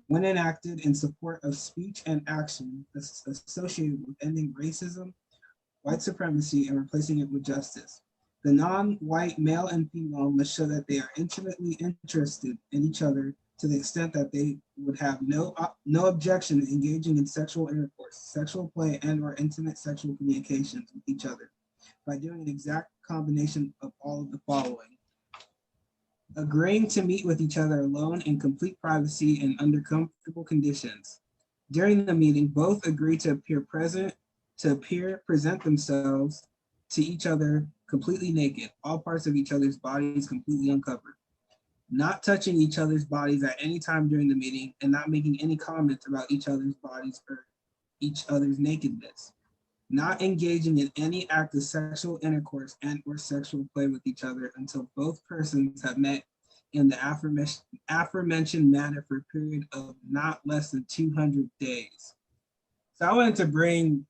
when enacted in support of speech and action associated with ending racism, white supremacy, and replacing it with justice. The non-white male and female must show that they are intimately interested in each other to the extent that they would have no objection to engaging in sexual intercourse, sexual play, and or intimate sexual communications with each other by doing an exact combination of all of the following. Agreeing to meet with each other alone in complete privacy and under comfortable conditions. During the meeting, both agree to present themselves to each other completely naked, all parts of each other's bodies completely uncovered, not touching each other's bodies at any time during the meeting, and not making any comments about each other's bodies or each other's nakedness, not engaging in any act of sexual intercourse and or sexual play with each other until both persons have met in the aforementioned manner for a period of not less than 200 days. So I wanted to bring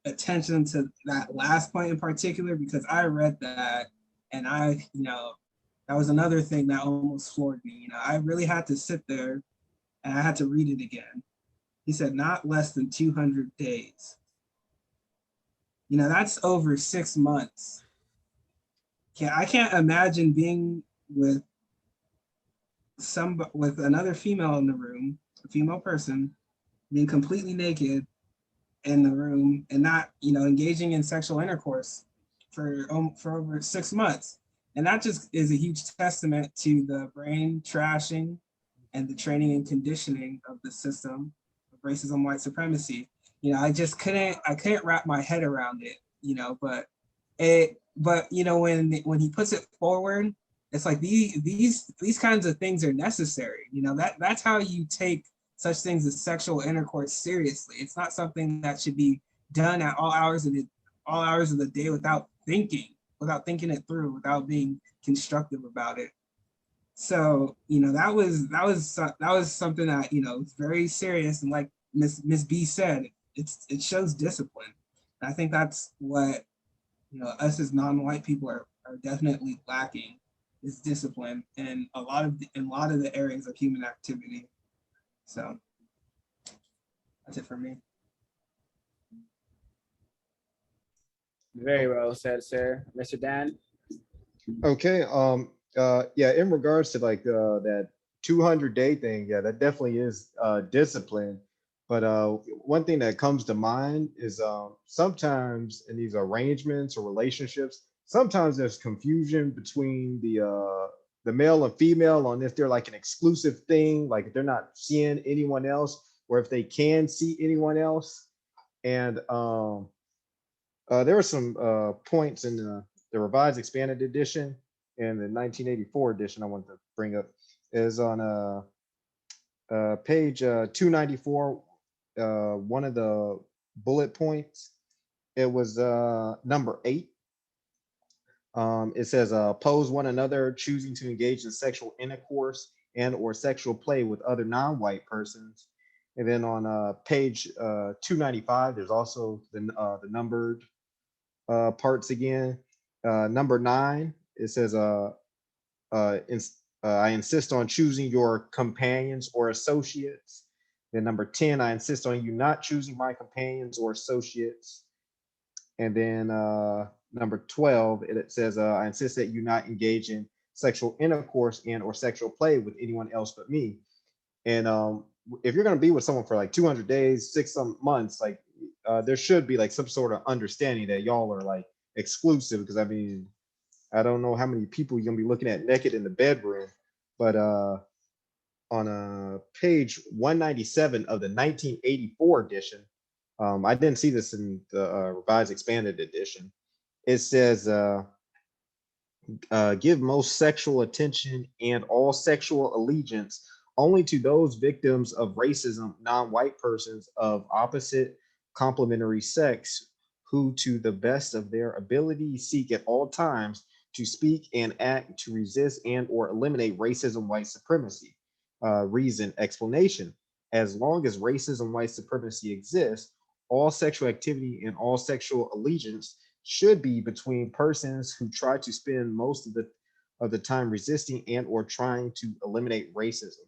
attention to that last point in particular, because I read that and that was another thing that almost floored me. I really had to sit there and I had to read it again. He said not less than 200 days. That's over 6 months. I can't imagine being with with another female in the room, a female person, being completely naked in the room and not, engaging in sexual intercourse for over 6 months. And that just is a huge testament to the brain trashing and the training and conditioning of the system of racism, white supremacy. I just couldn't wrap my head around it, but when he puts it forward, it's like these kinds of things are necessary. That's how you take such things as sexual intercourse seriously. It's not something that should be done at all hours of the day without thinking it through, without being constructive about it. So that was something that it's very serious, and like Miss B said, it shows discipline. And I think that's what us as non-white people are definitely lacking, is discipline in a lot of the areas of human activity. So that's it for me. Very well said, sir. Mr. Dan? Okay. Yeah, in regards to like that 200-day thing, yeah, that definitely is discipline. But one thing that comes to mind is sometimes in these arrangements or relationships, sometimes there's confusion between the male and female on if they're like an exclusive thing, like if they're not seeing anyone else, or if they can see anyone else. And there were some points in the revised expanded edition and the 1984 edition I wanted to bring up. Is on page 294, one of the bullet points. It was number 8. It says, oppose one another choosing to engage in sexual intercourse and or sexual play with other non-white persons. And then on page 295, there's also the numbered parts again. Number 9, it says, I insist on choosing your companions or associates. Then number 10, I insist on you not choosing my companions or associates. And then number 12, it says, I insist that you not engage in sexual intercourse and or sexual play with anyone else but me. And if you're going to be with someone for like 200 days, 6 months, like there should be like some sort of understanding that y'all are like exclusive. Because I mean, I don't know how many people you're going to be looking at naked in the bedroom, but on page 197 of the 1984 edition, I didn't see this in the revised expanded edition. It says, give most sexual attention and all sexual allegiance only to those victims of racism, non-white persons of opposite complementary sex, who to the best of their ability seek at all times to speak and act to resist and or eliminate racism, white supremacy. Reason, explanation. As long as racism, white supremacy exists, all sexual activity and all sexual allegiance should be between persons who try to spend most of the time resisting and or trying to eliminate racism.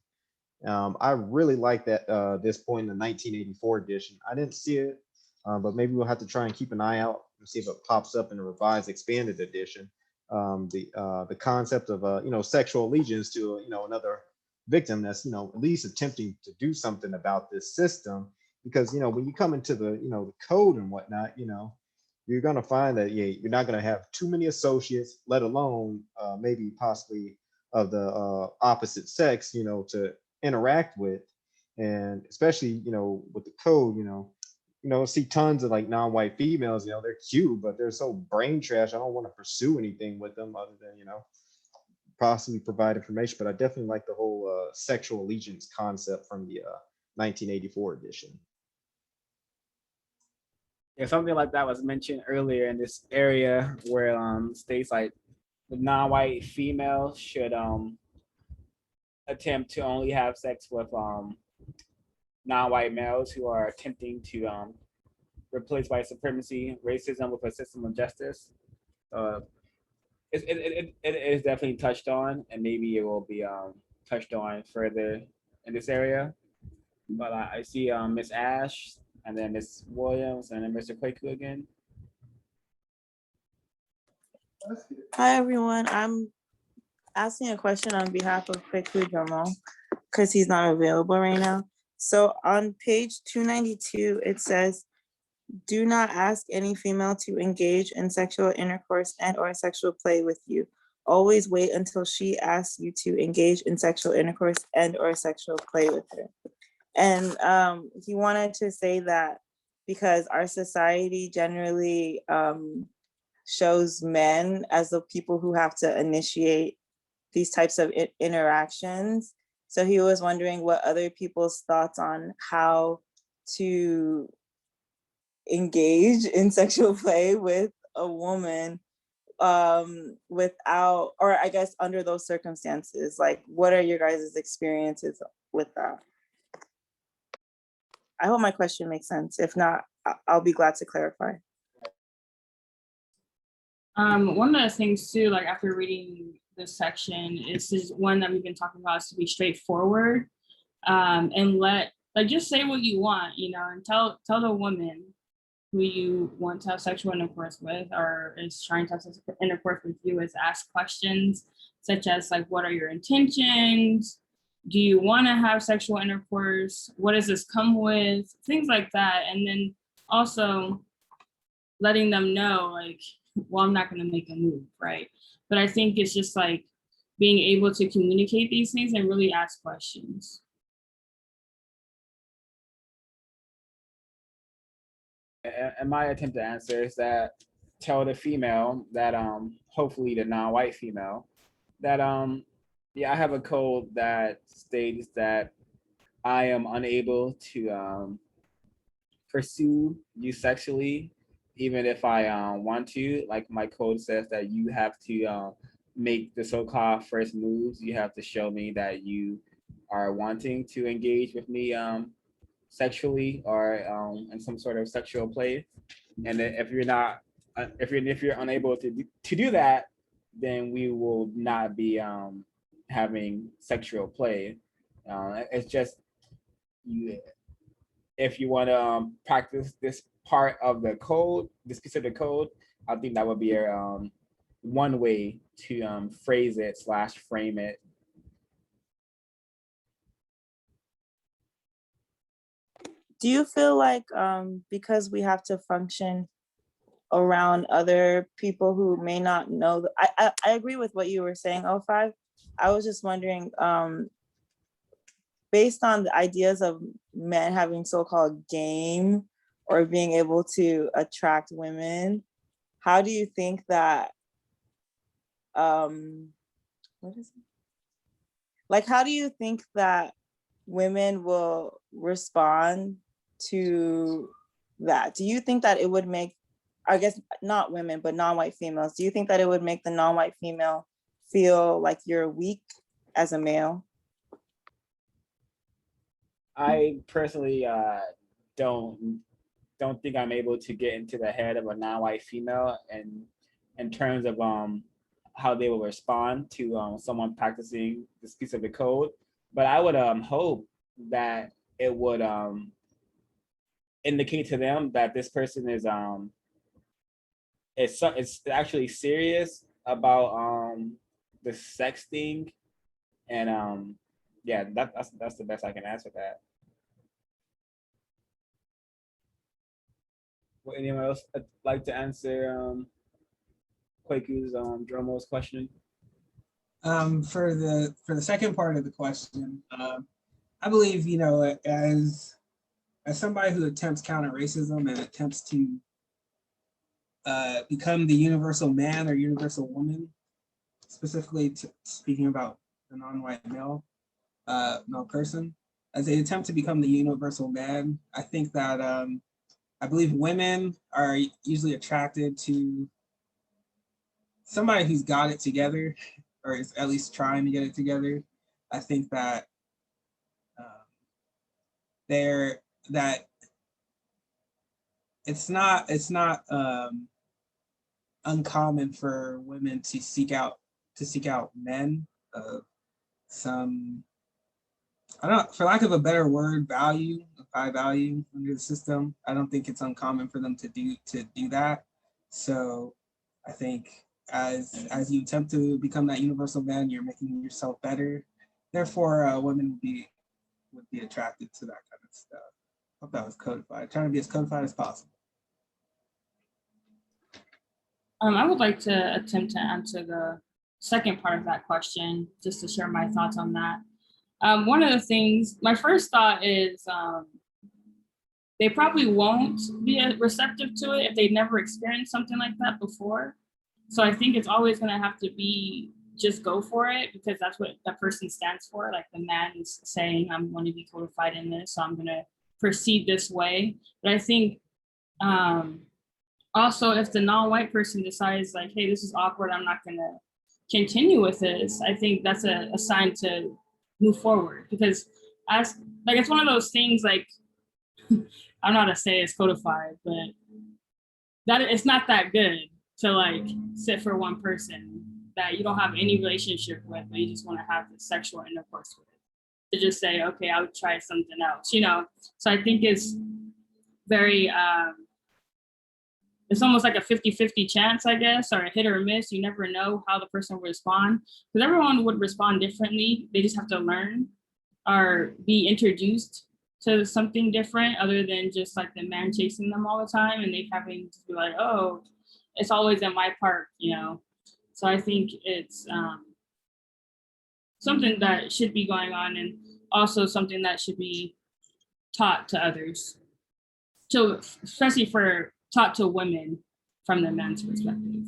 I really like that this point in the 1984 edition. I didn't see it, but maybe we'll have to try and keep an eye out and see if it pops up in the revised expanded edition. The concept of sexual allegiance to another victim that's at least attempting to do something about this system, because when you come into the code and whatnot, you're going to find that you're not going to have too many associates, let alone maybe possibly of the opposite sex to interact with. And especially with the code, see tons of like non-white females, they're cute, but they're so brain trash. I don't want to pursue anything with them other than, possibly provide information. But I definitely like the whole sexual allegiance concept from the 1984 edition. Yeah, something like that was mentioned earlier in this area where states like the non-white female should attempt to only have sex with non-white males who are attempting to replace white supremacy, racism with a system of justice. It is definitely touched on, and maybe it will be touched on further in this area. But I see Miss Ash, and then Miss Williams, and then Mr. Kwaku again. Hi everyone, I'm asking a question on behalf of Kwaku Jamal because he's not available right now. So on page 292, it says, do not ask any female to engage in sexual intercourse and or sexual play with you. Always wait until she asks you to engage in sexual intercourse and or sexual play with her. And he wanted to say that because our society generally shows men as the people who have to initiate these types of interactions. So he was wondering what other people's thoughts on how to engage in sexual play with a woman without, or I guess under those circumstances, like what are your guys' experiences with that? I hope my question makes sense. If not, I'll be glad to clarify. One of the things too, like after reading this section, is one that we've been talking about, is to be straightforward and just say what you want, and tell the woman who you want to have sexual intercourse with or is trying to have sexual intercourse with you, is ask questions such as like, what are your intentions? Do you want to have sexual intercourse? What does this come with? Things like that. And then also letting them know, like, well, I'm not going to make a move, right? But I think it's just like being able to communicate these things and really ask questions. And my attempt to answer is that tell the female that hopefully the non-white female that yeah, I have a code that states that I am unable to pursue you sexually, even if I want to. Like my code says that you have to make the so-called first moves. You have to show me that you are wanting to engage with me sexually or in some sort of sexual play. And if you're not, if you're unable to do that, then we will not be having sexual play. It's just you. If you want to practice this part of the code, the specific code, I think that would be a one way to phrase it / frame it. Do you feel like because we have to function around other people who may not know, I agree with what you were saying, 05. I was just wondering, based on the ideas of men having so-called game or being able to attract women, how do you think that, what is it? Like, how do you think that women will respond to that? Do you think that it would make, I guess not women, but non-white females, do you think that it would make the non-white female feel like you're weak as a male? I personally don't think I'm able to get into the head of a non-white female and in terms of how they will respond to someone practicing this piece of the code. But I would hope that it would indicate to them that this person is it's actually serious about the sexting, and yeah, that's the best I can answer that. Would anyone else like to answer Kwaku's Dromo's question? For the second part of the question, I believe, as as somebody who attempts counter racism and attempts to become the universal man or universal woman, specifically speaking about the non-white male person, as they attempt to become the universal man, I think that I believe women are usually attracted to somebody who's got it together, or is at least trying to get it together. I think that that it's not uncommon for women to seek out men of some, I don't, for lack of a better word, value, of high value under the system. I don't think it's uncommon for them to do that. So I think as you attempt to become that universal man, you're making yourself better. Therefore, women would be attracted to that kind of stuff. Hope that was codified. Trying to be as codified as possible. I would like to attempt to answer the second part of that question, just to share my thoughts on that. One of the things, my first thought is they probably won't be receptive to it if they've never experienced something like that before. So I think it's always going to have to be just go for it, because that's what that person stands for. Like the man is saying, I'm going to be codified in this, so I'm going to proceed this way. But I think also, if the non-white person decides like, hey, this is awkward, I'm not going to continue with this, I think that's a sign to move forward. Because as like, it's one of those things like, I'm not gonna say it's codified, but that it's not that good to like sit for one person that you don't have any relationship with, but you just want to have the sexual intercourse with. To just say, okay, I'll try something else, you know? So I think it's very, it's almost like a 50-50 chance, I guess, or a hit or a miss. You never know how the person will respond, because everyone would respond differently. They just have to learn or be introduced to something different other than just like the man chasing them all the time and they having to be like, oh, it's always in my part, you know? So I think it's something that should be going on, and also something that should be taught to others. So especially taught to women from the man's perspective.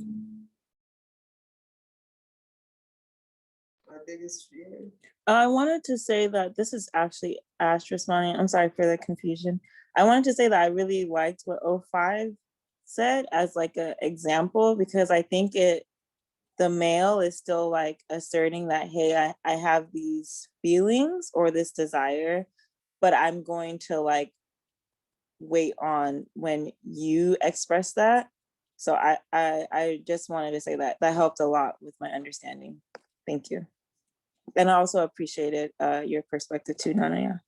Our biggest fear. I wanted to say that this is actually Ash responding. I'm sorry for the confusion. I wanted to say that I really liked what 05 said as like an example, because I think the male is still like asserting that, hey, I have these feelings or this desire, but I'm going to like wait on when you express that. So I just wanted to say that helped a lot with my understanding. Thank you. And I also appreciated your perspective too, Nanaya.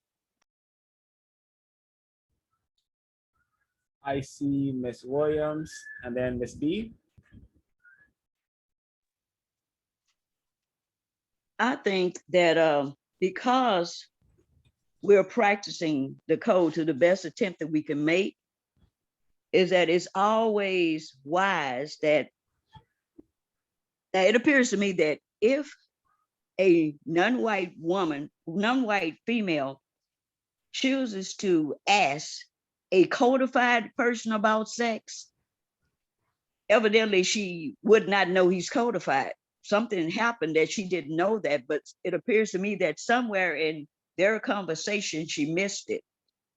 I see Miss Williams and then Miss B. I think that because we're practicing the code to the best attempt that we can make, is that it's always wise that, now it appears to me that if a non-white woman, non-white female chooses to ask a codified person about sex, evidently she would not know he's codified. Something happened that she didn't know that, but it appears to me that somewhere in their conversation, she missed it.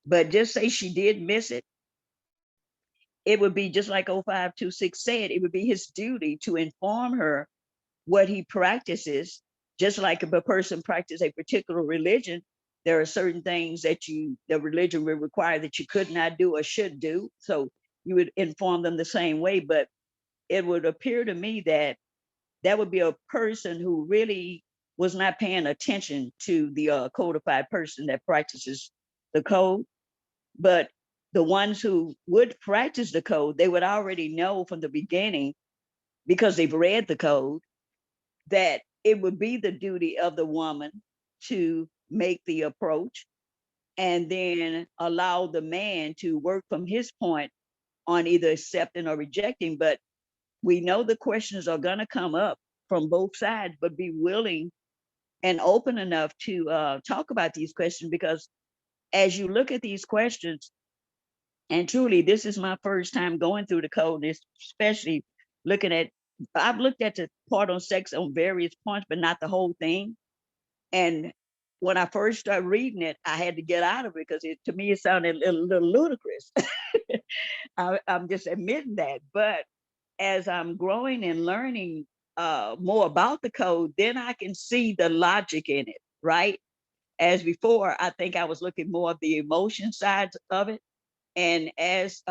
But just say she did miss it, it would be just like 0526 said, it would be his duty to inform her what he practices. Just like if a person practices a particular religion, there are certain things that the religion will require that you could not do or should do. So you would inform them the same way. But it would appear to me that that would be a person who really was not paying attention to the codified person that practices the code. But the ones who would practice the code, they would already know from the beginning, because they've read the code, that it would be the duty of the woman to make the approach and then allow the man to work from his point on either accepting or rejecting. But we know the questions are going to come up from both sides, but be willing and open enough to talk about these questions, because as you look at these questions, and truly, this is my first time going through the code, especially looking at, I've looked at the part on sex on various points, but not the whole thing. And when I first started reading it, I had to get out of it because to me, it sounded a little ludicrous. I'm just admitting that. But as I'm growing and learning more about the code, then I can see the logic in it, right? As before, I think I was looking more of the emotion sides of it. And as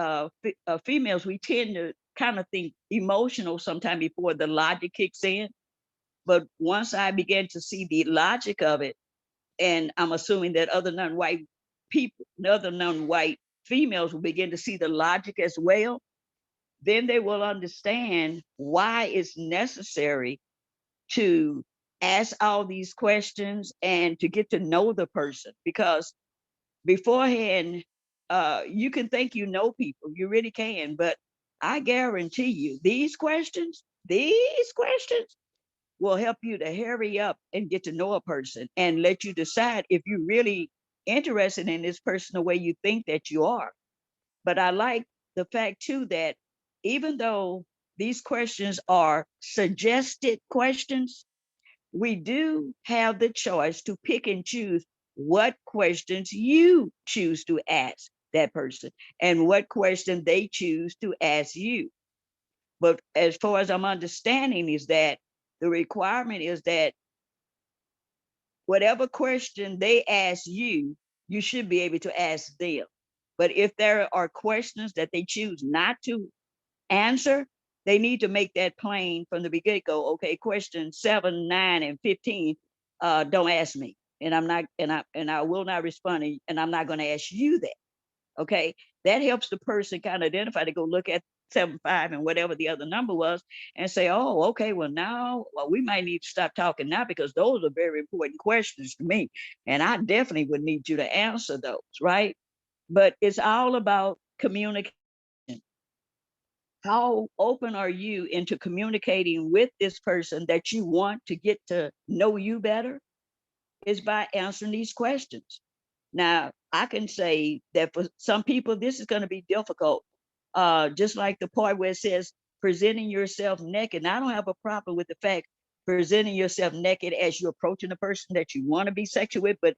females, we tend to kind of think emotional sometime before the logic kicks in. But once I began to see the logic of it, and I'm assuming that other non-white people, other non-white females will begin to see the logic as well, then they will understand why it's necessary to ask all these questions and to get to know the person. Because beforehand, you can think you know people, you really can, but I guarantee you these questions will help you to hurry up and get to know a person and let you decide if you're really interested in this person the way you think that you are. But I like the fact too that even though these questions are suggested questions, we do have the choice to pick and choose what questions you choose to ask that person and what question they choose to ask you. But as far as I'm understanding is that the requirement is that whatever question they ask you, you should be able to ask them. But if there are questions that they choose not to answer, they need to make that plain from the beginning. Go, okay, question 7, 9, and 15, don't ask me. And I'm not, and I will not respond, and I'm not going to ask you that. Okay, that helps the person kind of identify to go look at 7, 5, and whatever the other number was, and say, oh, okay, well now, well, we might need to stop talking now because those are very important questions to me, and I definitely would need you to answer those, right? But it's all about communication. How open are you into communicating with this person that you want to get to know you better is by answering these questions. Now, I can say that for some people, this is going to be difficult. Just like the part where it says presenting yourself naked. Now, I don't have a problem with the fact presenting yourself naked as you're approaching the person that you want to be sexual with. But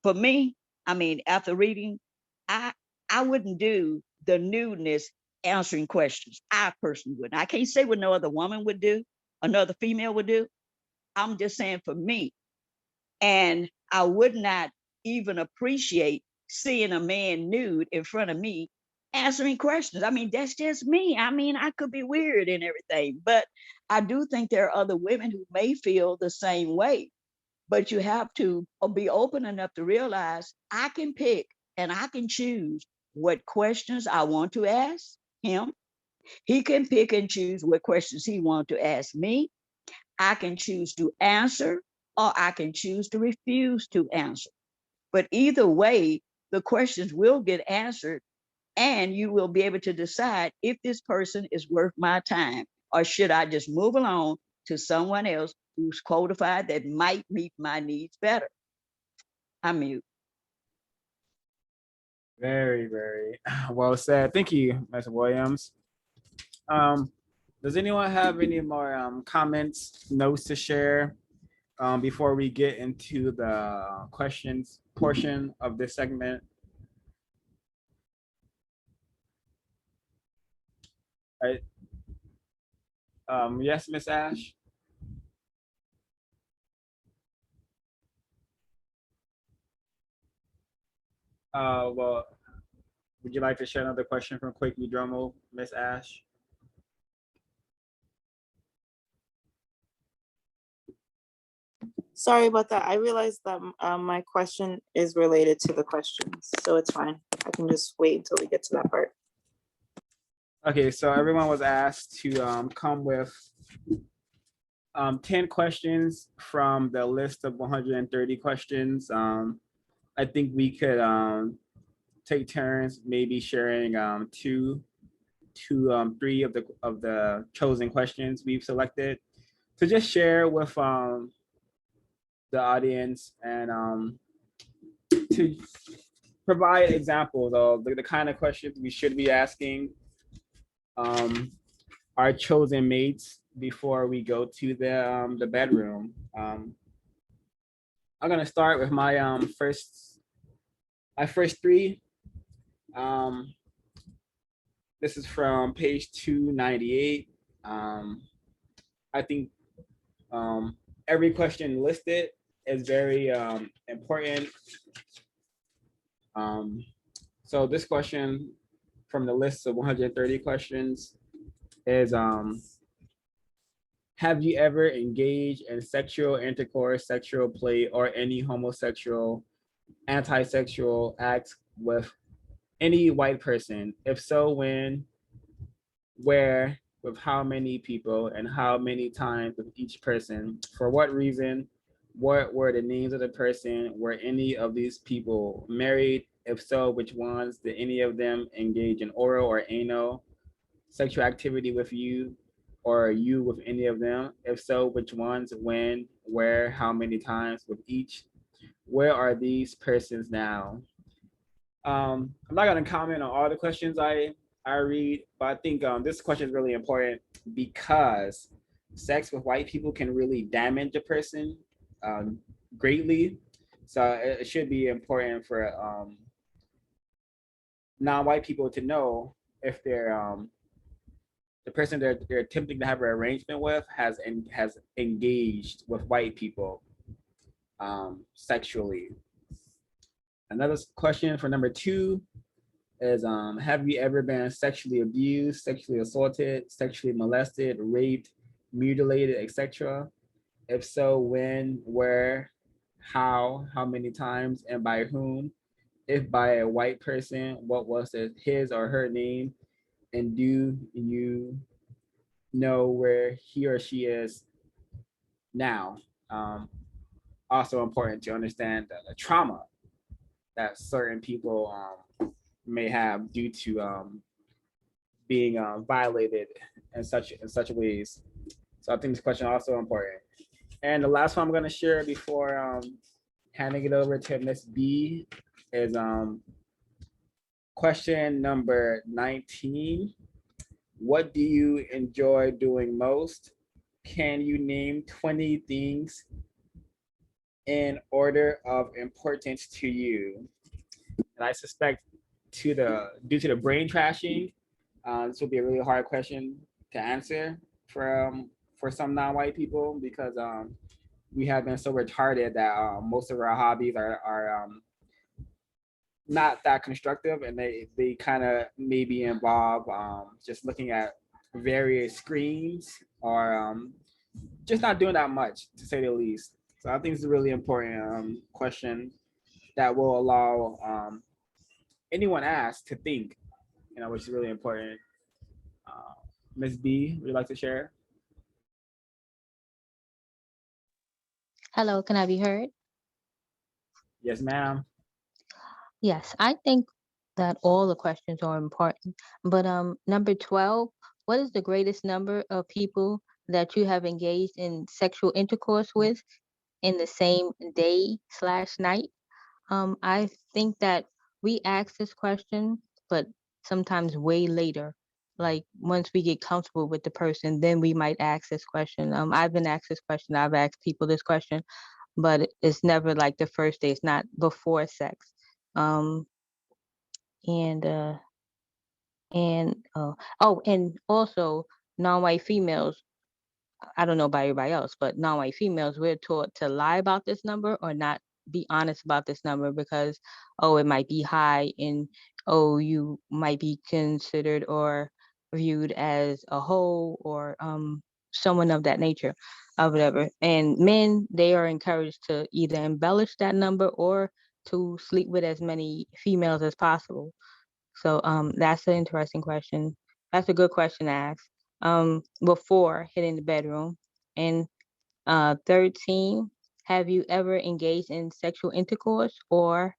for me, I mean, after reading, I I wouldn't do the nudeness answering questions. I personally wouldn't. I can't say what no other woman would do, another female would do. I'm just saying for me. And I would not even appreciate seeing a man nude in front of me answering questions. I mean, that's just me. I mean, I could be weird and everything, but I do think there are other women who may feel the same way. But you have to be open enough to realize I can pick and I can choose what questions I want to ask him. He can pick and choose what questions he wants to ask me. I can choose to answer or I can choose to refuse to answer. But either way, the questions will get answered and you will be able to decide if this person is worth my time or should I just move along to someone else who's qualified that might meet my needs better. I'm mute. Very, very well said. Thank you, Ms. Williams. Does anyone have any more comments, notes to share before we get into the questions portion of this segment? All right. Yes, Miss Ash. Well, would you like to share another question from Quickly Drummo, Miss Ash? Sorry about that. I realized that my question is related to the questions, so it's fine. I can just wait until we get to that part. Okay, so everyone was asked to come with 10 questions from the list of 130 questions. I think we could take turns, maybe sharing two, three of the chosen questions we've selected to just share with the audience and to provide examples of the kind of questions we should be asking our chosen mates before we go to the bedroom. I'm gonna start with my first three. This is from page 298. I think every question listed is very important. So this question from the list of 130 questions is have you ever engaged in sexual intercourse, sexual play, or any homosexual, anti-sexual acts with any white person? If so, when, where, with how many people, and how many times with each person? For what reason? What were the names of the person? Were any of these people married? If so, which ones? Did any of them engage in oral or anal sexual activity with you, or you with any of them? If so, which ones? When, where, how many times with each? Where are these persons now? I'm not gonna comment on all the questions I read, but I think this question is really important because sex with white people can really damage a person greatly. So it should be important for non-white people to know if they're the person they're attempting to have an arrangement with has engaged with white people sexually. Another question for number 2 is have you ever been sexually abused, sexually assaulted, sexually molested, raped, mutilated, etc.? If so, when, where, how many times, and by whom? If by a white person, what was his or her name? And do you know where he or she is now? Also important to understand the trauma that certain people may have due to being violated in such ways. So I think this question is also important. And the last one I'm going to share before handing it over to Miss B is question number 19. What do you enjoy doing most? Can you name 20 things in order of importance to you? And I suspect due to the brain trashing, this will be a really hard question to answer for some non-white people because we have been so retarded that most of our hobbies are not that constructive, and they kind of maybe involve just looking at various screens or just not doing that much, to say the least. So I think it's a really important question that will allow anyone asked to think, which is really important. Ms. B, would you like to share? Hello, can I be heard? Yes, ma'am. Yes, I think that all the questions are important. But number 12, what is the greatest number of people that you have engaged in sexual intercourse with in the same day/night? I think that we ask this question, but sometimes way later. Like once we get comfortable with the person, then we might ask this question. I've been asked this question. I've asked people this question, but it's never like the first day. It's not before sex. Um, and and also non-white females, I don't know about everybody else, but non-white females, we're taught to lie about this number or not be honest about this number because, oh, it might be high and, oh, you might be considered or viewed as a hoe or someone of that nature or whatever. And men, they are encouraged to either embellish that number or to sleep with as many females as possible. So that's an interesting question. That's a good question to ask before hitting the bedroom. And 13, have you ever engaged in sexual intercourse or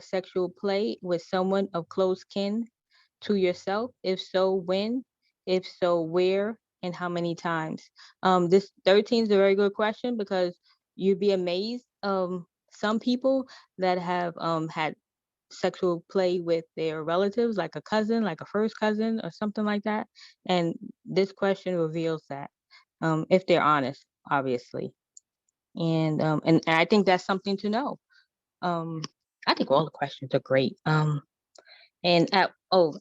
sexual play with someone of close kin to yourself? If so, when? If so, where? And how many times? This 13 is a very good question because you'd be amazed. Some people that have had sexual play with their relatives, like a cousin, like a first cousin or something like that. And this question reveals that, if they're honest, obviously. And I think that's something to know. I think all the questions are great. And at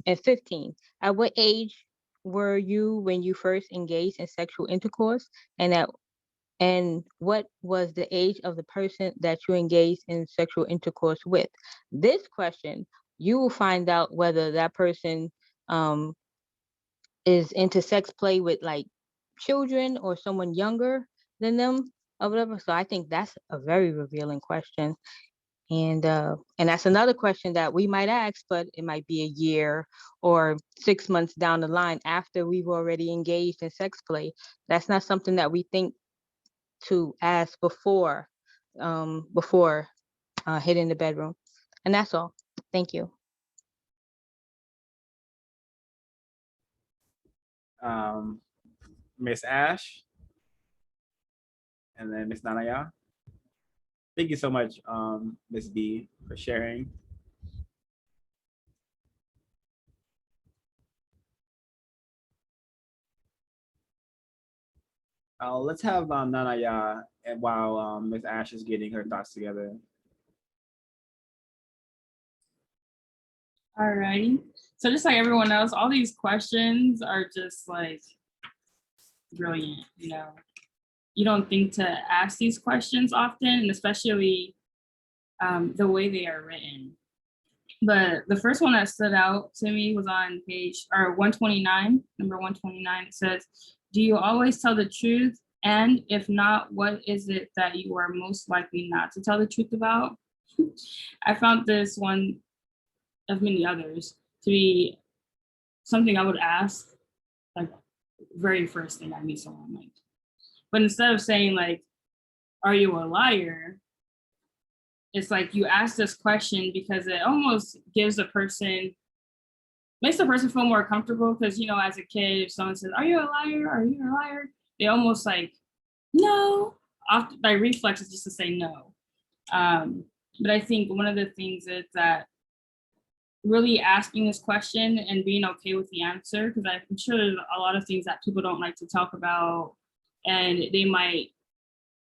15, at what age were you when you first engaged in sexual intercourse? And what was the age of the person that you engaged in sexual intercourse with? This question, you will find out whether that person is into sex play with like children or someone younger than them or whatever. So I think that's a very revealing question. And that's another question that we might ask, but it might be a year or 6 months down the line after we've already engaged in sex play. That's not something that we think to ask before hitting the bedroom. And that's all. Thank you. Miss Ash, and then Miss Nanaya. Thank you so much, Miss B, for sharing. Let's have Nanaya, and while Miss Ash is getting her thoughts together. Alrighty. So just like everyone else, all these questions are just like brilliant, you know. You don't think to ask these questions often, and especially the way they are written. But the first one that stood out to me was on page 129, number 129. It says, do you always tell the truth? And if not, what is it that you are most likely not to tell the truth about? I found this one of many others to be something I would ask, like very first thing I meet someone, like. But instead of saying like, are you a liar? It's like you ask this question because it almost gives a person, makes the person feel more comfortable. Because, you know, as a kid, if someone says, are you a liar? Are you a liar? They almost like, no. Often, by reflex is just to say no. But I think one of the things is that really asking this question and being okay with the answer, because I'm sure there's a lot of things that people don't like to talk about, and they might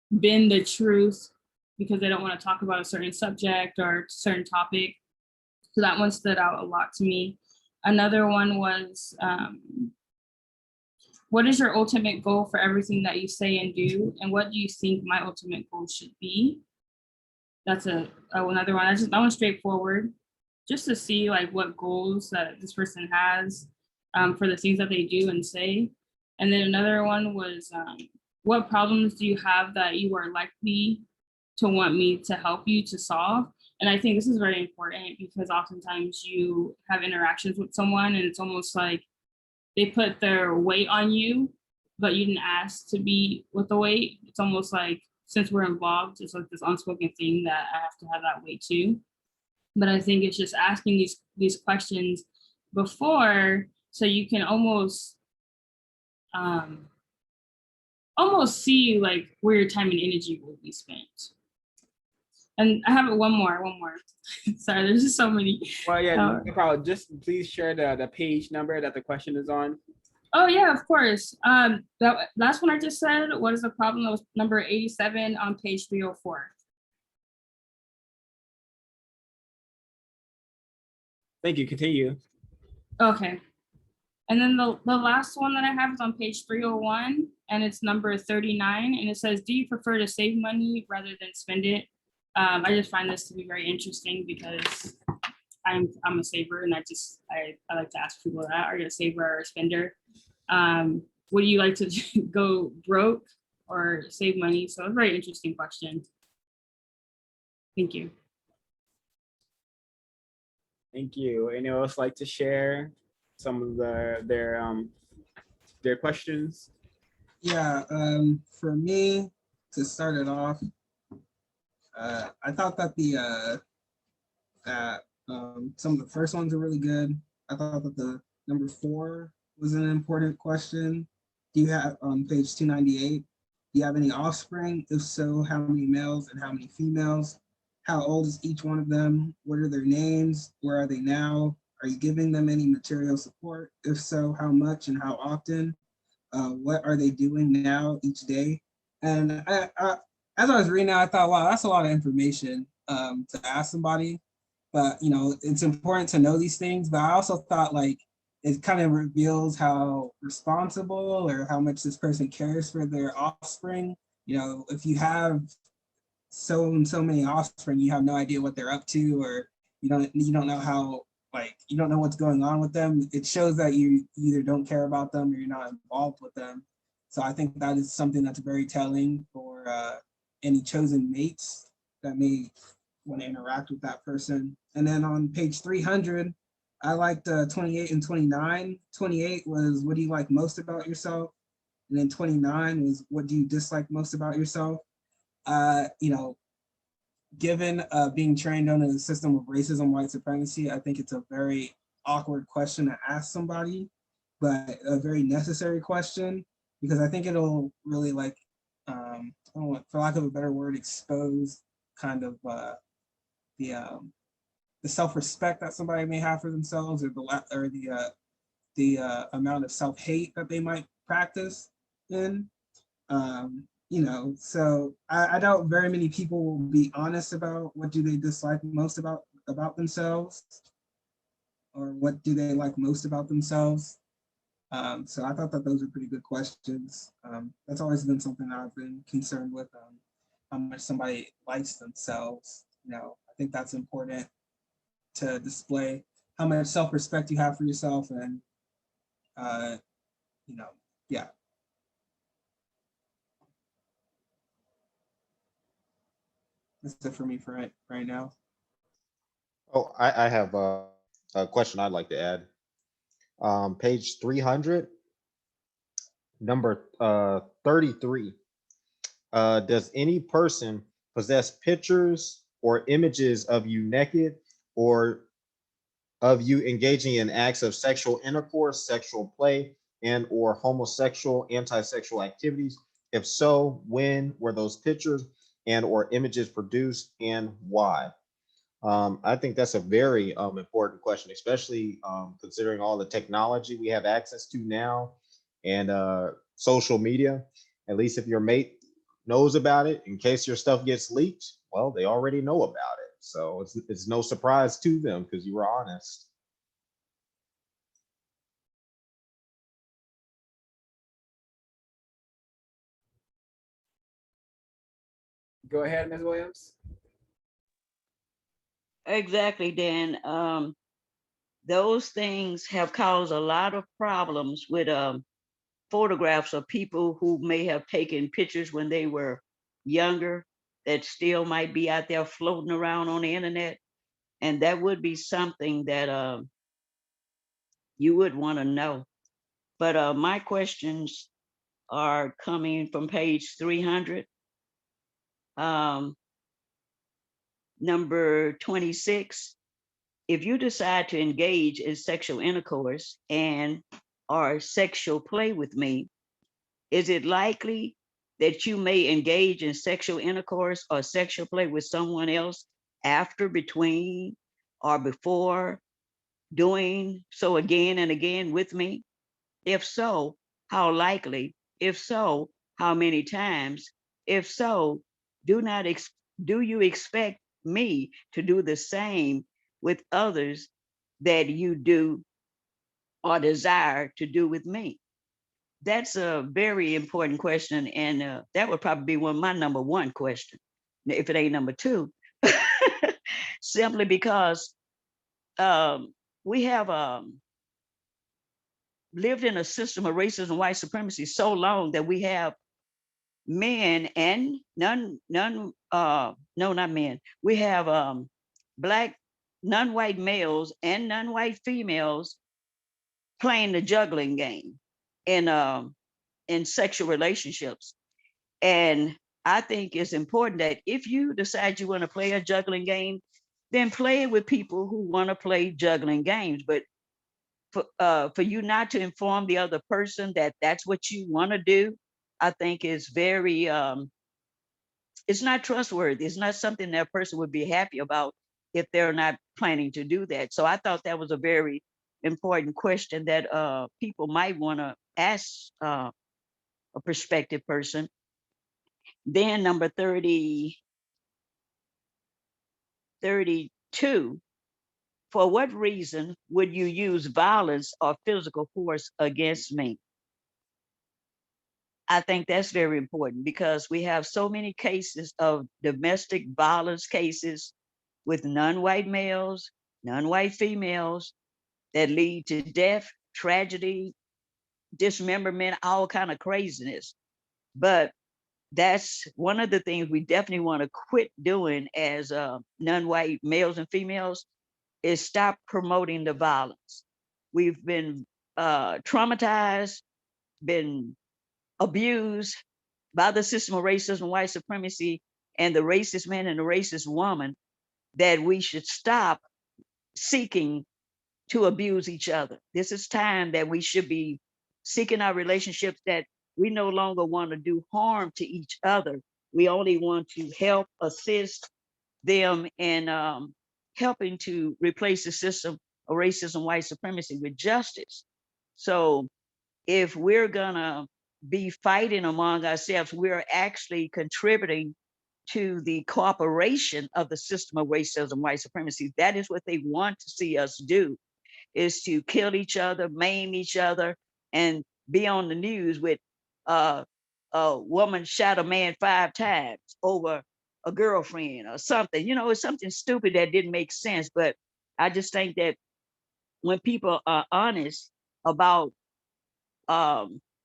bend the truth because they don't want to talk about a certain subject or a certain topic. So that one stood out a lot to me. Another one was, what is your ultimate goal for everything that you say and do? And what do you think my ultimate goal should be? That's another one. That one's straightforward, just to see like what goals that this person has for the things that they do and say. And then another one was, what problems do you have that you are likely to want me to help you to solve? And I think this is very important because oftentimes you have interactions with someone and it's almost like they put their weight on you, but you didn't ask to be with the weight. It's almost like, since we're involved, it's like this unspoken thing that I have to have that weight too. But I think it's just asking these questions before, so you can almost see like where your time and energy will be spent. And I have one more. Sorry, there's just so many. Well, yeah, no problem. Just please share the page number that the question is on. Oh yeah, of course. That last one I just said, what is the problem? That was number 87 on page 304. Thank you. Continue. Okay. And then the last one that I have is on page 301, and it's number 39, and it says, do you prefer to save money rather than spend it? I just find this to be very interesting because I'm a saver, and I like to ask people that, are you a saver or a spender? Would you like to go broke or save money? So a very interesting question. Thank you. Thank you. Anyone else like to share some of their questions? Yeah, for me, to start it off, I thought that some of the first ones are really good. I thought that the number 4 was an important question. Do you have, on page 298, do you have any offspring? If so, how many males and how many females? How old is each one of them? What are their names? Where are they now? Are you giving them any material support? If so, how much and how often? What are they doing now each day? And as I was reading that, I thought, wow, that's a lot of information to ask somebody. But you know, it's important to know these things. But I also thought like it kind of reveals how responsible or how much this person cares for their offspring. You know, if you have so and so many offspring, you have no idea what they're up to, or you don't know how, like, you don't know what's going on with them. It shows that you either don't care about them or you're not involved with them. So I think that is something that's very telling for any chosen mates that may want to interact with that person. And then on page 300, I liked 28 and 29. 28 was, what do you like most about yourself? And then 29 was, what do you dislike most about yourself? You know, given being trained under the system of racism, white supremacy, I think it's a very awkward question to ask somebody, but a very necessary question, because I think it'll really like, I don't know, for lack of a better word, expose kind of the self-respect that somebody may have for themselves, or the amount of self-hate that they might practice in. You know, so I doubt very many people will be honest about what do they dislike most about themselves, or what do they like most about themselves. So I thought that those are pretty good questions. That's always been something that I've been concerned with, how much somebody likes themselves. You know, I think that's important to display how much self-respect you have for yourself, and you know, yeah. That's it for me for right now. Oh, I have a question I'd like to add. Page 300, number 33. Does any person possess pictures or images of you naked, or of you engaging in acts of sexual intercourse, sexual play, and or homosexual, anti-sexual activities? If so, when were those pictures and or images produced, and why? I think that's a very important question, especially considering all the technology we have access to now, and social media. At least if your mate knows about it, in case your stuff gets leaked, well, they already know about it. So it's no surprise to them because you were honest. Go ahead, Ms. Williams. Exactly, Dan. Those things have caused a lot of problems with photographs of people who may have taken pictures when they were younger that still might be out there floating around on the internet. And that would be something that you would want to know. But my questions are coming from page 300. Number 26, if you decide to engage in sexual intercourse and or sexual play with me, is it likely that you may engage in sexual intercourse or sexual play with someone else after, between, or before doing so again and again with me? If so, how likely? If so, how many times? If so, do not do you expect me to do the same with others that you do or desire to do with me? That's a very important question, and that would probably be my number one question, if it ain't number two, simply because we have lived in a system of racism and white supremacy so long that we have men and no, not men. We have Black non-white males and non-white females playing the juggling game in sexual relationships. And I think it's important that if you decide you want to play a juggling game, then play it with people who want to play juggling games. But for you not to inform the other person that that's what you want to do, I think is very it's not trustworthy. It's not something that person would be happy about if they're not planning to do that. So I thought that was a very important question that people might want to ask a prospective person. Then number 32, for what reason would you use violence or physical force against me? I think that's very important because we have so many cases of domestic violence cases with non-white males, non-white females that lead to death, tragedy, dismemberment, all kind of craziness. But that's one of the things we definitely want to quit doing as non-white males and females is stop promoting the violence. We've been traumatized, been abused by the system of racism, white supremacy, and the racist man and the racist woman, that we should stop seeking to abuse each other. This is time that we should be seeking our relationships, that we no longer want to do harm to each other. We only want to help, assist them in helping to replace the system of racism, white supremacy with justice. So if we're gonna be fighting among ourselves, we're actually contributing to the cooperation of the system of racism, white supremacy. That is what they want to see us do, is to kill each other, maim each other, and be on the news with a woman shot a man 5 times over a girlfriend or something. You know, it's something stupid that didn't make sense. But I just think that when people are honest about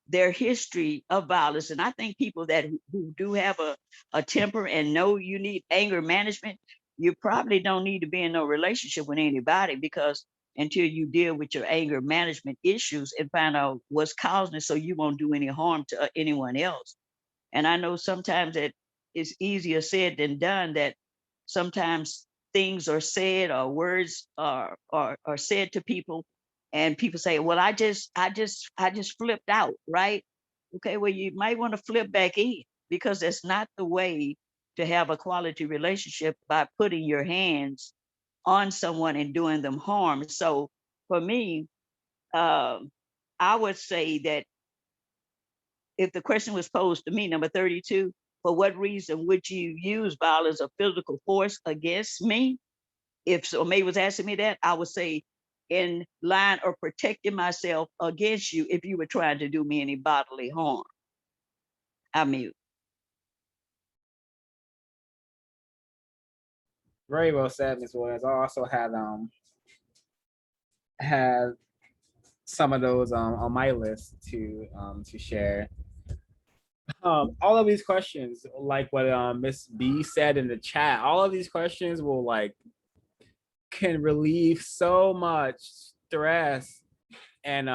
their history of violence, and I think people that who do have a temper and know you need anger management, you probably don't need to be in no relationship with anybody, because until you deal with your anger management issues and find out what's causing it, so you won't do any harm to anyone else. And I know sometimes that it's easier said than done, that sometimes things are said or words are said to people, and people say, well, I just flipped out, right? Okay, well, you might want to flip back in, because that's not the way to have a quality relationship, by putting your hands on someone and doing them harm. So for me, I would say that if the question was posed to me, number 32, for what reason would you use violence or physical force against me? If somebody was asking me that, I would say, in line or protecting myself against you if you were trying to do me any bodily harm. I mute. Very well said, Ms. Williams. I also had some of those on my list to share. All of these questions, like what Miss B said in the chat, all of these questions will can relieve so much stress and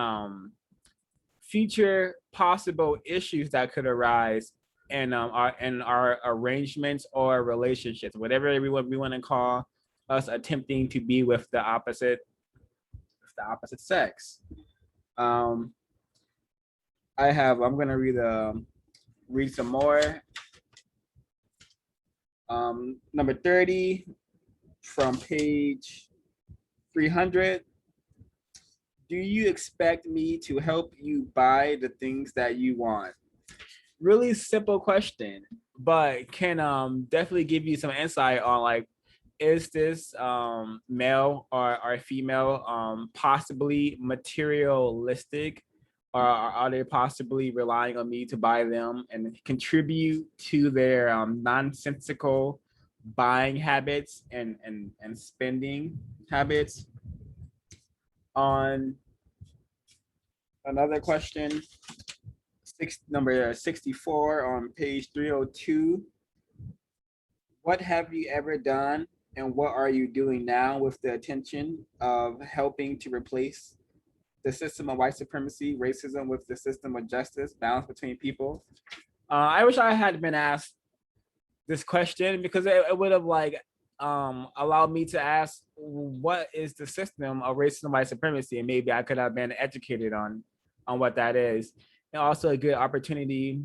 future possible issues that could arise in our arrangements or relationships, whatever we want to call us attempting to be with the opposite sex. I'm gonna read some more. Number 30 from page 300. Do you expect me to help you buy the things that you want? Really simple question, but can definitely give you some insight on is this male or female possibly materialistic, or are they possibly relying on me to buy them and contribute to their nonsensical buying habits and spending habits? On another question, number 64 on page 302. What have you ever done and what are you doing now with the intention of helping to replace the system of white supremacy, racism with the system of justice, balance between people? I wish I had been asked this question, because it would have allowed me to ask, what is the system of racism and white supremacy, and maybe I could have been educated on what that is. And also a good opportunity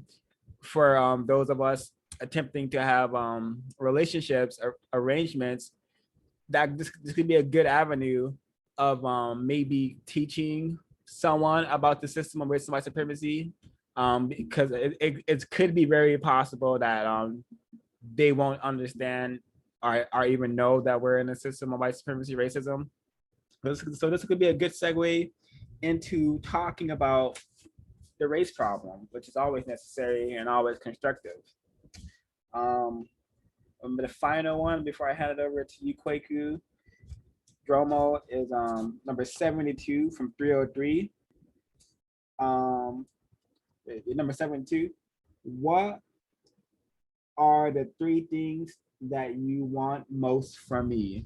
for those of us attempting to have relationships or arrangements, that this could be a good avenue of maybe teaching someone about the system of racism and white supremacy, because it could be very possible that they won't understand or even know that we're in a system of white supremacy racism. So this could be a good segue into talking about the race problem, which is always necessary and always constructive. The final one before I hand it over to you, Kwaku, Dromo, is number 72 from 303. Number 72. What are the 3 things that you want most from me?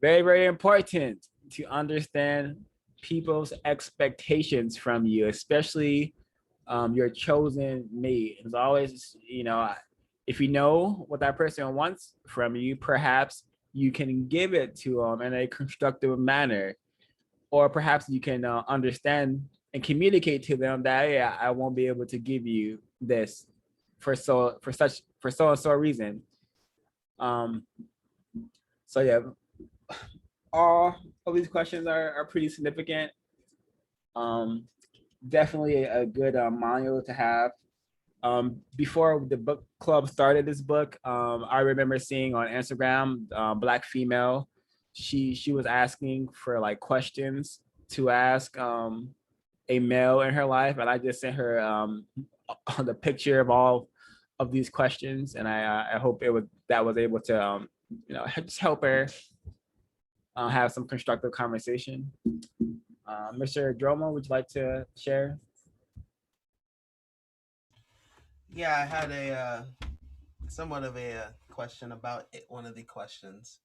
Very, very important to understand people's expectations from you, especially your chosen mate. As always, if you know what that person wants from you, perhaps you can give it to them in a constructive manner, or perhaps you can understand and communicate to them that, yeah, I won't be able to give you this for so and so reason. So yeah, all of these questions are pretty significant. Definitely a good manual to have. Before the book club started this book, I remember seeing on Instagram, Black female, she was asking for like questions to ask a male in her life, and I just sent her the picture of all of these questions, and I hope that was able to just help her have some constructive conversation. Mr. Dromo, would you like to share? Yeah, I had a somewhat of a question about one of the questions.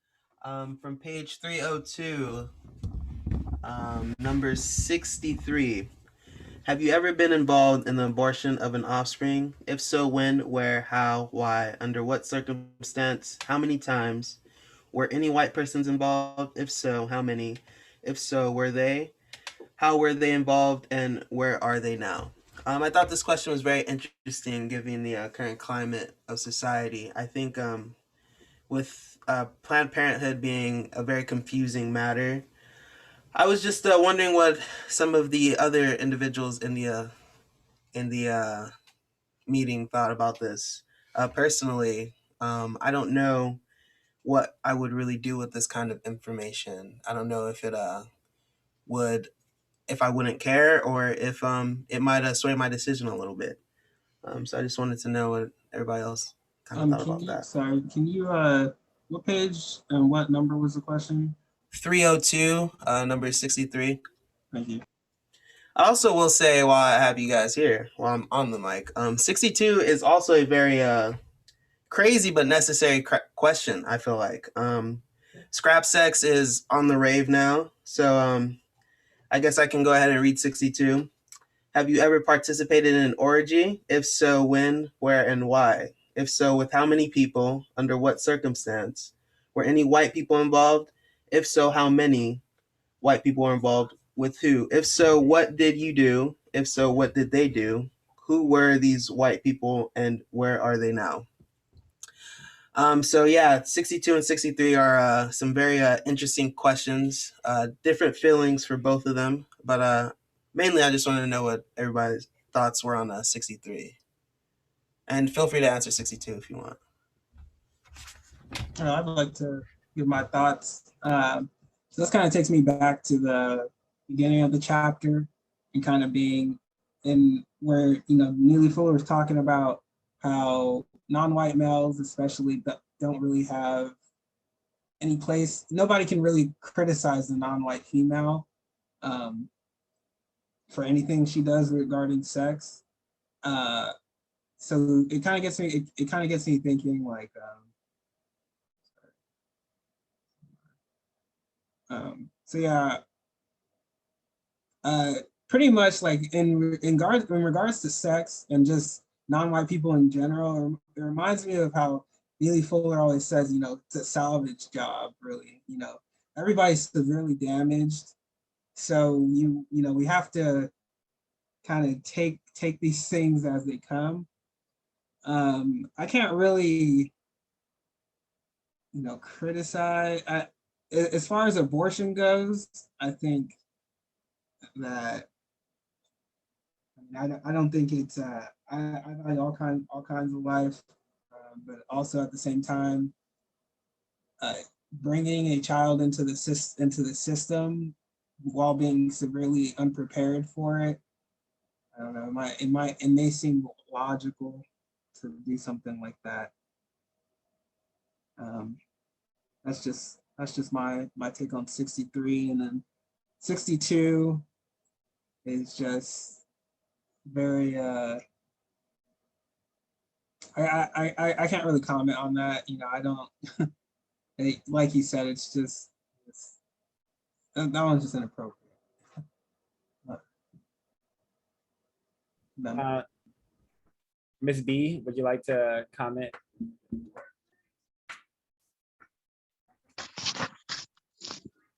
From page 302, number 63. Have you ever been involved in the abortion of an offspring? If so, when, where, how, why, under what circumstance, how many times? Were any white persons involved? If so, how many? If so, were they? How were they involved, and where are they now? I thought this question was very interesting given the current climate of society. I think with Planned Parenthood being a very confusing matter, I was just wondering what some of the other individuals in the meeting thought about this. Personally, I don't know what I would really do with this kind of information. I don't know if it if I wouldn't care, or if it might sway my decision a little bit. So I just wanted to know what everybody else kind of thought about that. Sorry, can you what page and what number was the question? 302, number 63. Thank you. I also will say, while I have you guys here, while I'm on the mic, 62 is also a very crazy but necessary question, I feel like. Scrap sex is on the rave now, so I guess I can go ahead and read 62. Have you ever participated in an orgy? If so, when, where, and why? If so, with how many people? Under what circumstance? Were any white people involved? If so, how many white people were involved? With who? If so, what did you do? If so, what did they do? Who were these white people, and where are they now? So yeah, 62 and 63 are some very interesting questions, different feelings for both of them, but mainly I just wanted to know what everybody's thoughts were on 63. And feel free to answer 62 if you want. I'd like to give my thoughts. So this kind of takes me back to the beginning of the chapter and kind of being in where, Neely Fuller was talking about how non-white males especially don't really have any place. Nobody can really criticize the non-white female for anything she does regarding sex. So it kind of gets me. It kind of gets me thinking, like, so yeah, pretty much like in regards to sex and just non-white people in general. It reminds me of how Neely Fuller always says, it's a salvage job, really. Everybody's severely damaged, so we have to kind of take these things as they come. I can't really, criticize. As far as abortion goes, I think that I don't think it's. I value all kinds of life, but also at the same time, uh, bringing a child into the system while being severely unprepared for it. I don't know. It may seem logical to do something like that. Um, that's just my take on 63, and then 62 is just very. I can't really comment on that. I don't. Like you said, that one's just inappropriate. No. Ms. B, would you like to comment?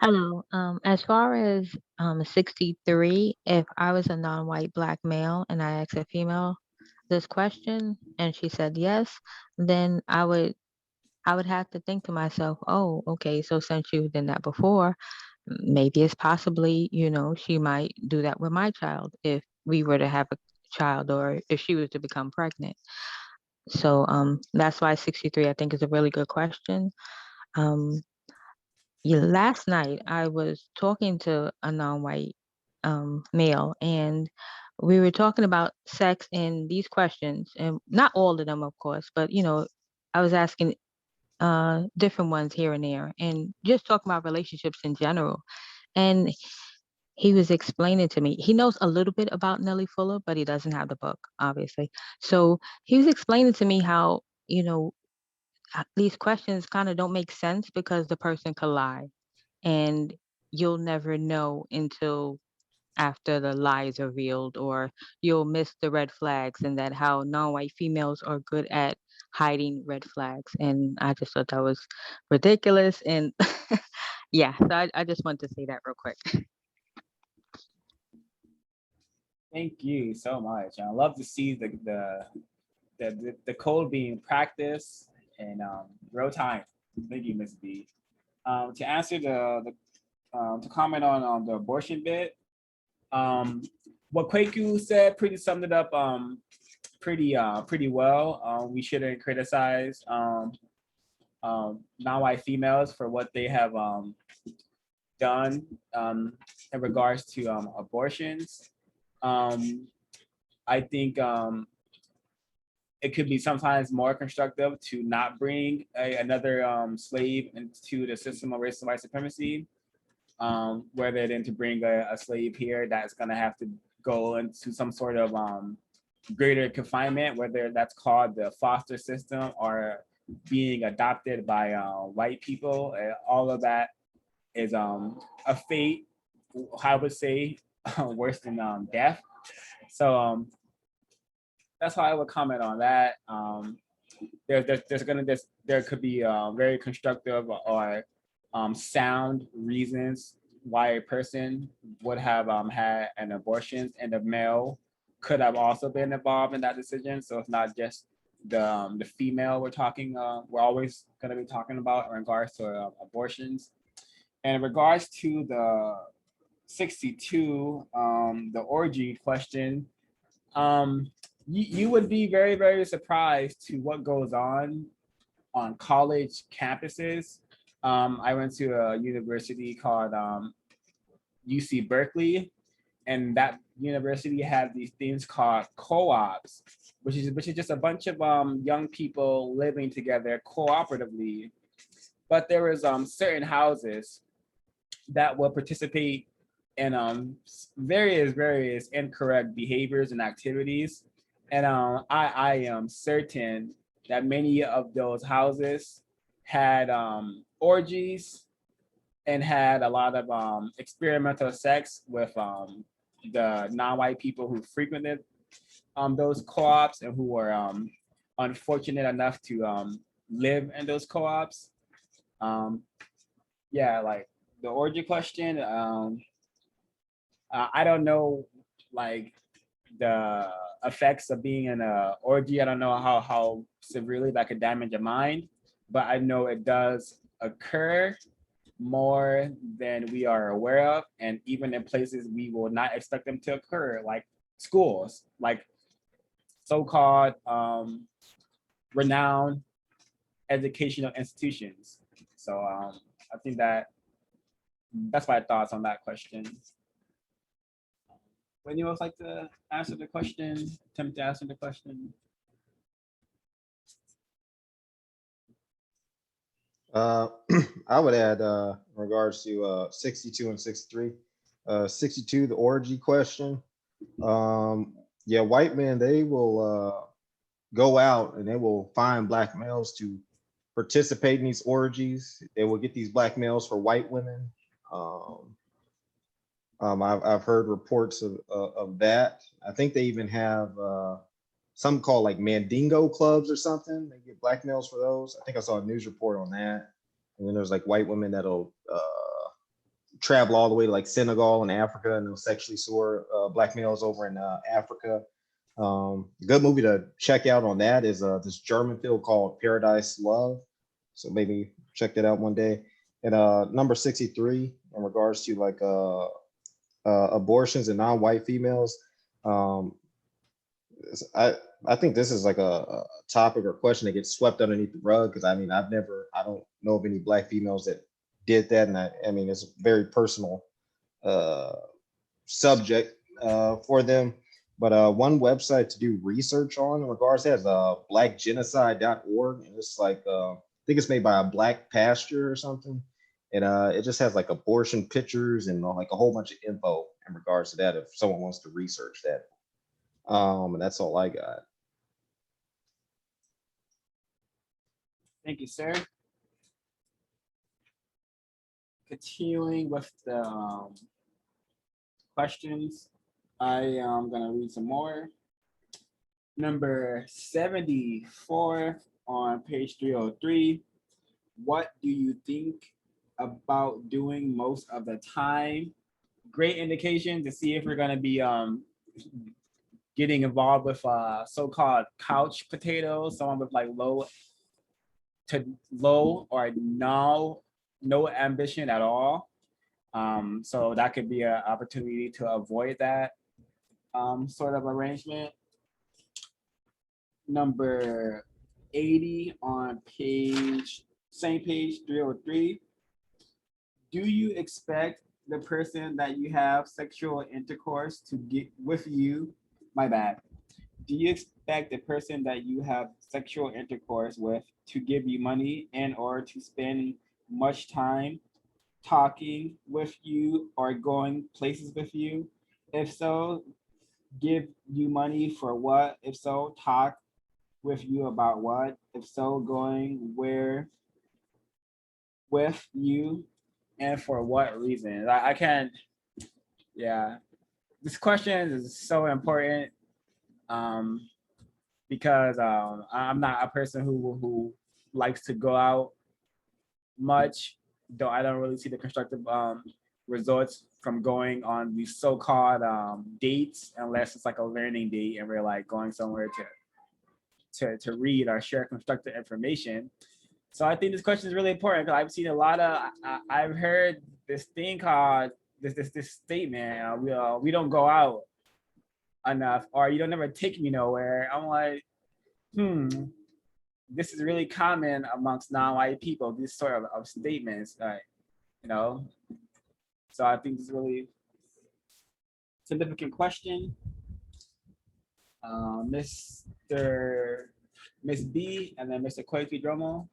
Hello. As far as 63, if I was a non-white black male and I asked a female this question and she said yes, then I would have to think to myself, oh, okay, so since you've done that before, maybe it's possibly, she might do that with my child if we were to have a child or if she was to become pregnant. So that's why 63, I think, is a really good question. Um, last night, I was talking to a non-white male, and we were talking about sex and these questions, and not all of them, of course, but I was asking different ones here and there, and just talking about relationships in general. And he was explaining to me, he knows a little bit about Neely Fuller, but he doesn't have the book, obviously. So he was explaining to me how, these questions kind of don't make sense because the person could lie, and you'll never know until after the lie is revealed, or you'll miss the red flags, and that how non-white females are good at hiding red flags. And I just thought that was ridiculous. And yeah, so I just want to say that real quick. Thank you so much. I love to see the code being practiced in real time. Thank you, Ms. B. To answer to comment on the abortion bit, what Kwaku said pretty summed it up pretty well. We shouldn't criticize non-white females for what they have done in regards to abortions. I think it could be sometimes more constructive to not bring another slave into the system of racism and white supremacy, rather than to bring a slave here that's going to have to go into some sort of greater confinement, whether that's called the foster system or being adopted by white people. All of that is a fate, I would say, worse than death. So that's how I would comment on that. There could be very constructive or sound reasons why a person would have had an abortion, and the male could have also been involved in that decision. So it's not just the female we're always going to be talking about in regards to abortions. And in regards to the 62, the orgy question, you would be very, very surprised to what goes on college campuses. I went to a university called UC Berkeley, and that university had these things called co-ops, which is just a bunch of young people living together cooperatively. But there was certain houses that will participate in various incorrect behaviors and activities. And I am certain that many of those houses had orgies and had a lot of experimental sex with the non-white people who frequented those co-ops and who were unfortunate enough to live in those co-ops. Yeah, like the orgy question, I don't know, like the effects of being in a orgy. I don't know how severely that could damage your mind, but I know it does occur more than we are aware of, and even in places we will not expect them to occur, like schools, like so-called renowned educational institutions. So I think that's my thoughts on that question. Would anyone else like to answer the question? Attempt to answer the question? I would add in regards to 62 and 63. 62, the orgy question. Yeah, white men, they will go out and they will find black males to participate in these orgies. They will get these black males for white women. I've heard reports of that. I think they even have some called like Mandingo clubs or something. They get black males for those. I think I saw a news report on that. And then there's like white women that'll travel all the way to like Senegal and Africa, and they'll sexually soar black males over in Africa. A good movie to check out on that is this German film called Paradise Love. So maybe check that out one day. And number 63, in regards to like abortions and non-white females, I think this is like a topic or question that gets swept underneath the rug, because I mean I don't know of any black females that did that, and I mean it's a very personal subject for them. But one website to do research on in regards to that is blackgenocide.org, and it's like I think it's made by a black pastor or something, and it just has like abortion pictures and like a whole bunch of info in regards to that if someone wants to research that. And that's all I got. Thank you, sir. Continuing with the questions, I am gonna read some more. Number 74 on page 303. What do you think about doing most of the time? Great indication to see if we're gonna be getting involved with so-called couch potatoes, someone with like low or no ambition at all. So that could be an opportunity to avoid that sort of arrangement. Number 80 on same page 303. Do you expect the person that you have sexual intercourse to get with you? My bad. Do you expect the person that you have sexual intercourse with to give you money and or to spend much time talking with you or going places with you? If so, give you money for what? If so, talk with you about what? If so, going where with you and for what reason? I can't, yeah. This question is so important because I'm not a person who likes to go out much, though I don't really see the constructive results from going on these so-called dates, unless it's like a learning date and we're like going somewhere to read or share constructive information. So I think this question is really important because I've seen a lot of, I've heard this thing called this statement, we don't go out enough, or you don't never take me nowhere. I'm like, this is really common amongst non-white people, these sort of statements, you know. So I think this is really significant question. Miss B and then Mr. Koifi Dromo.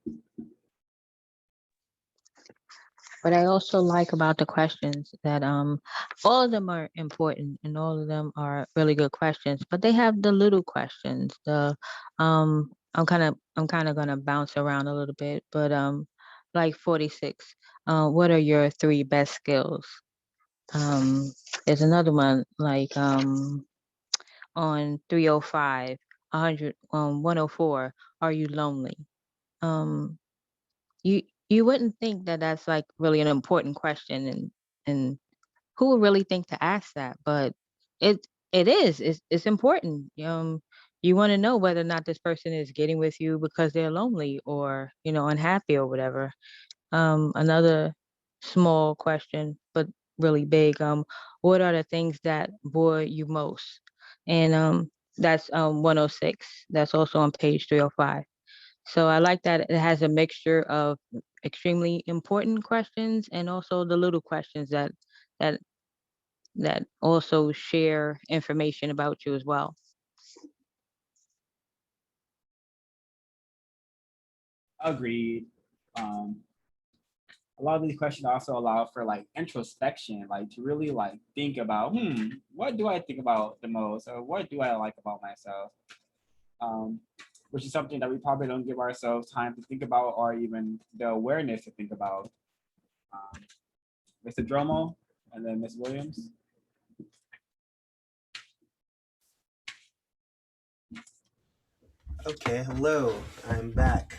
What I also like about the questions that all of them are important and all of them are really good questions, but they have the little questions. I'm kind of gonna bounce around a little bit, but like 46, what are your 3 best skills? There's another one like on 305, 100, 104, are you lonely? You wouldn't think that that's like really an important question, and who would really think to ask that, but It is. It's important. You want to know whether or not this person is getting with you because they're lonely or, unhappy or whatever. Another small question, but really big. What are the things that bore you most? And that's 106. That's also on page 305. So I like that it has a mixture of extremely important questions and also the little questions that that also share information about you as well. Agreed. A lot of these questions also allow for like introspection, like to really like think about, what do I think about the most, or what do I like about myself? Which is something that we probably don't give ourselves time to think about, or even the awareness to think about. Mr. Dromo, and then Ms. Williams. Okay, hello, I'm back.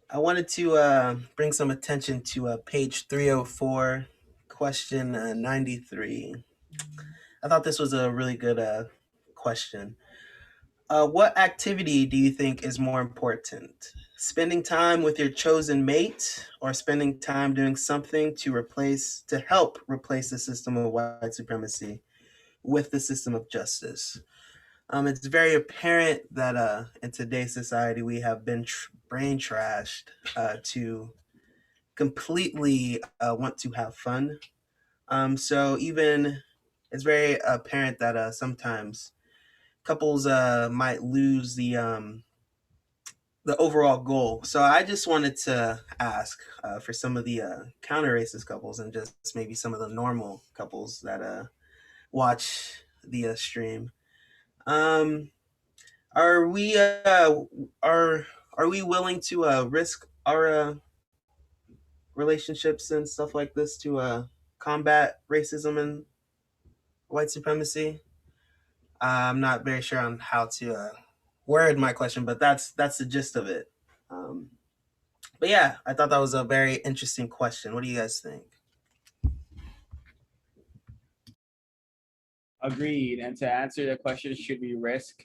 I wanted to bring some attention to page 304, question 93. I thought this was a really good question. What activity do you think is more important? Spending time with your chosen mate, or spending time doing something to help replace the system of white supremacy with the system of justice? It's very apparent that in today's society we have been brain trashed to completely want to have fun. So even it's very apparent that sometimes couples might lose the overall goal. So I just wanted to ask for some of the counter-racist couples and just maybe some of the normal couples that watch the stream. Are we are we willing to risk our relationships and stuff like this to combat racism and white supremacy? I'm not very sure on how to word my question, but that's the gist of it. But yeah, I thought that was a very interesting question. What do you guys think? Agreed. And to answer the question, should we risk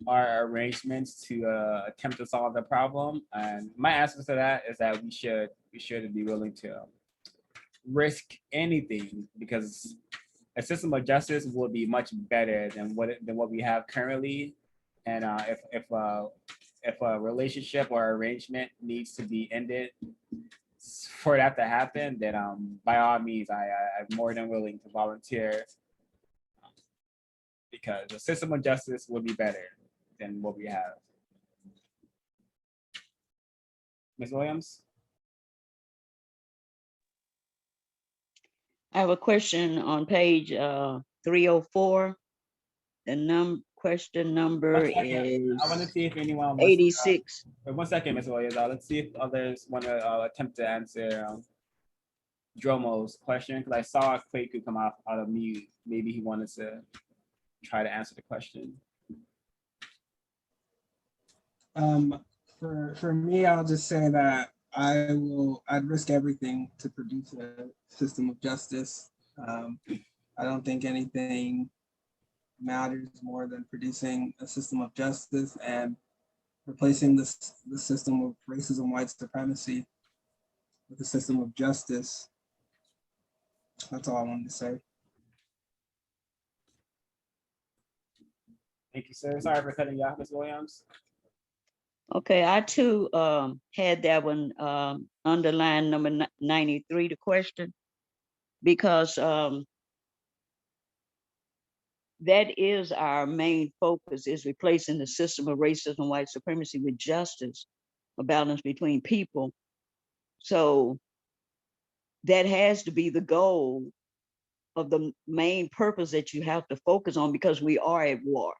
our arrangements to attempt to solve the problem? And my answer to that is that we should be willing to risk anything, because a system of justice will be much better than what we have currently. And if a relationship or arrangement needs to be ended for that to happen, then by all means, I'm more than willing to volunteer, because the system of justice will be better than what we have. Ms. Williams? I have a question on page 304. The question number is I want to see if anyone wants 86. Wait 1 second, Ms. Williams. Let's see if others want to attempt to answer Dromo's question, because I saw Kwaku come out of mute. Maybe he wanted to try to answer the question. For me, I'll just say that I'd risk everything to produce a system of justice. I don't think anything matters more than producing a system of justice and replacing the system of racism, white supremacy with a system of justice. That's all I wanted to say. Thank you, sir. Sorry for cutting you off, Ms. Williams. Okay, I too had that one underlined, number 93, the question, because that is our main focus, is replacing the system of racism, white supremacy with justice, a balance between people. So that has to be the goal of the main purpose that you have to focus on, because we are at war.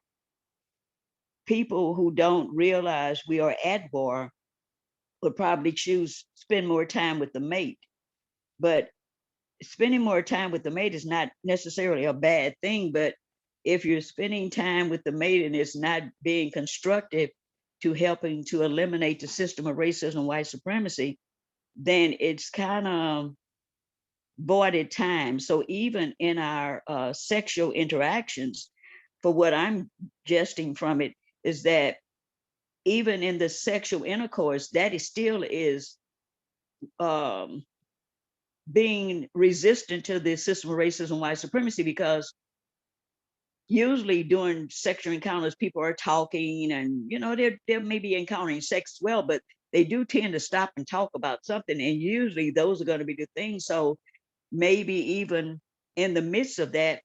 People who don't realize we are at war would probably spend more time with the mate. But spending more time with the mate is not necessarily a bad thing, but if you're spending time with the mate and it's not being constructive to helping to eliminate the system of racism, white supremacy, then it's kind of voided time. So even in our sexual interactions, for what I'm gesting from it is that even in the sexual intercourse, that is still is um, being resistant to the system of racism, white supremacy, because usually during sexual encounters, people are talking and, you know, they're maybe encountering sex as well, but they do tend to stop and talk about something. And usually those are going to be the things. So maybe even in the midst of that,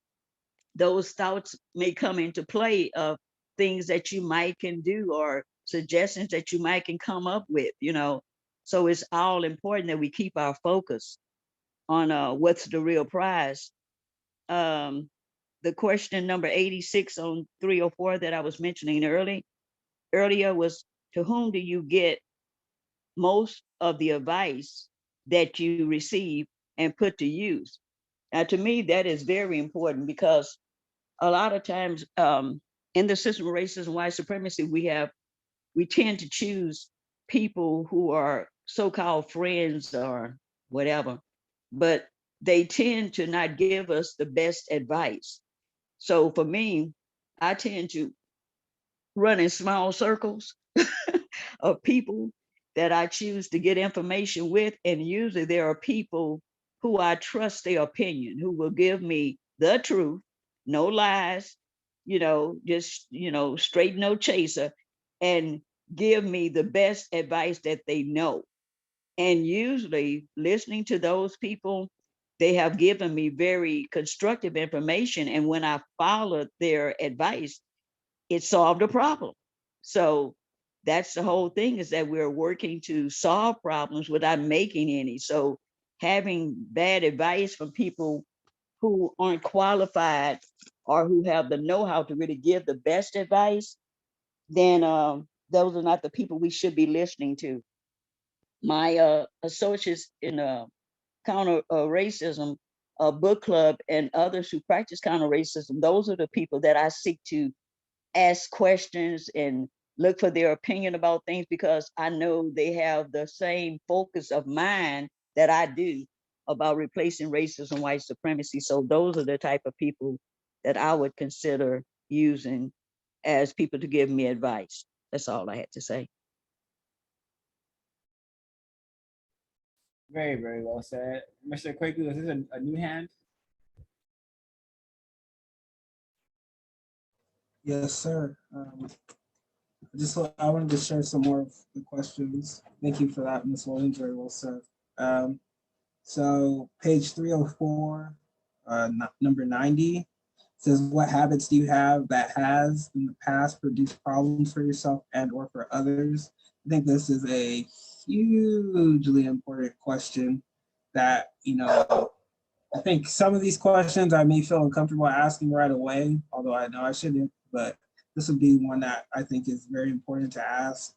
those thoughts may come into play of things that you might can do or suggestions that you might can come up with, you know. So it's all important that we keep our focus on what's the real prize. Um, the question number 86 on 304 that I was mentioning earlier was, to whom do you get most of the advice that you receive and put to use? Now, to me, that is very important because a lot of times in the system of racism, white supremacy, we tend to choose people who are so-called friends or whatever, but they tend to not give us the best advice. So for me, I tend to run in small circles of people that I choose to get information with. And usually there are people who I trust their opinion, who will give me the truth, no lies, you know, just, you know, straight no chaser, and give me the best advice that they know. And usually listening to those people, they have given me very constructive information. And when I followed their advice, it solved a problem. So that's the whole thing, is that we're working to solve problems without making any. So having bad advice from people who aren't qualified or who have the know-how to really give the best advice, then those are not the people we should be listening to. My associates in counter racism book club and others who practice counter racism, those are the people that I seek to ask questions and look for their opinion about things, because I know they have the same focus of mind that I do about replacing racism, white supremacy. So those are the type of people that I would consider using as people to give me advice. That's all I had to say. Very, very well said. Mr. Kwaku, is this a new hand? Yes, sir. I wanted to share some more of the questions. Thank you for that, Ms. Williams. Very well said. So page 304, number 90 says, what habits do you have that has in the past produced problems for yourself and or for others? I think this is a hugely important question that, you know, I think some of these questions I may feel uncomfortable asking right away, although I know I shouldn't, but this would be one that I think is very important to ask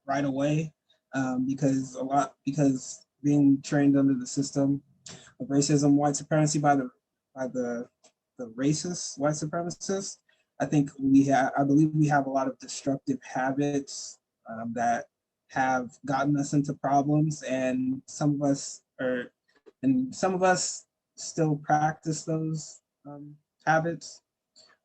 right away, because being trained under the system of racism, white supremacy by the racist white supremacists, I believe we have a lot of destructive habits that have gotten us into problems, and some of us still practice those habits.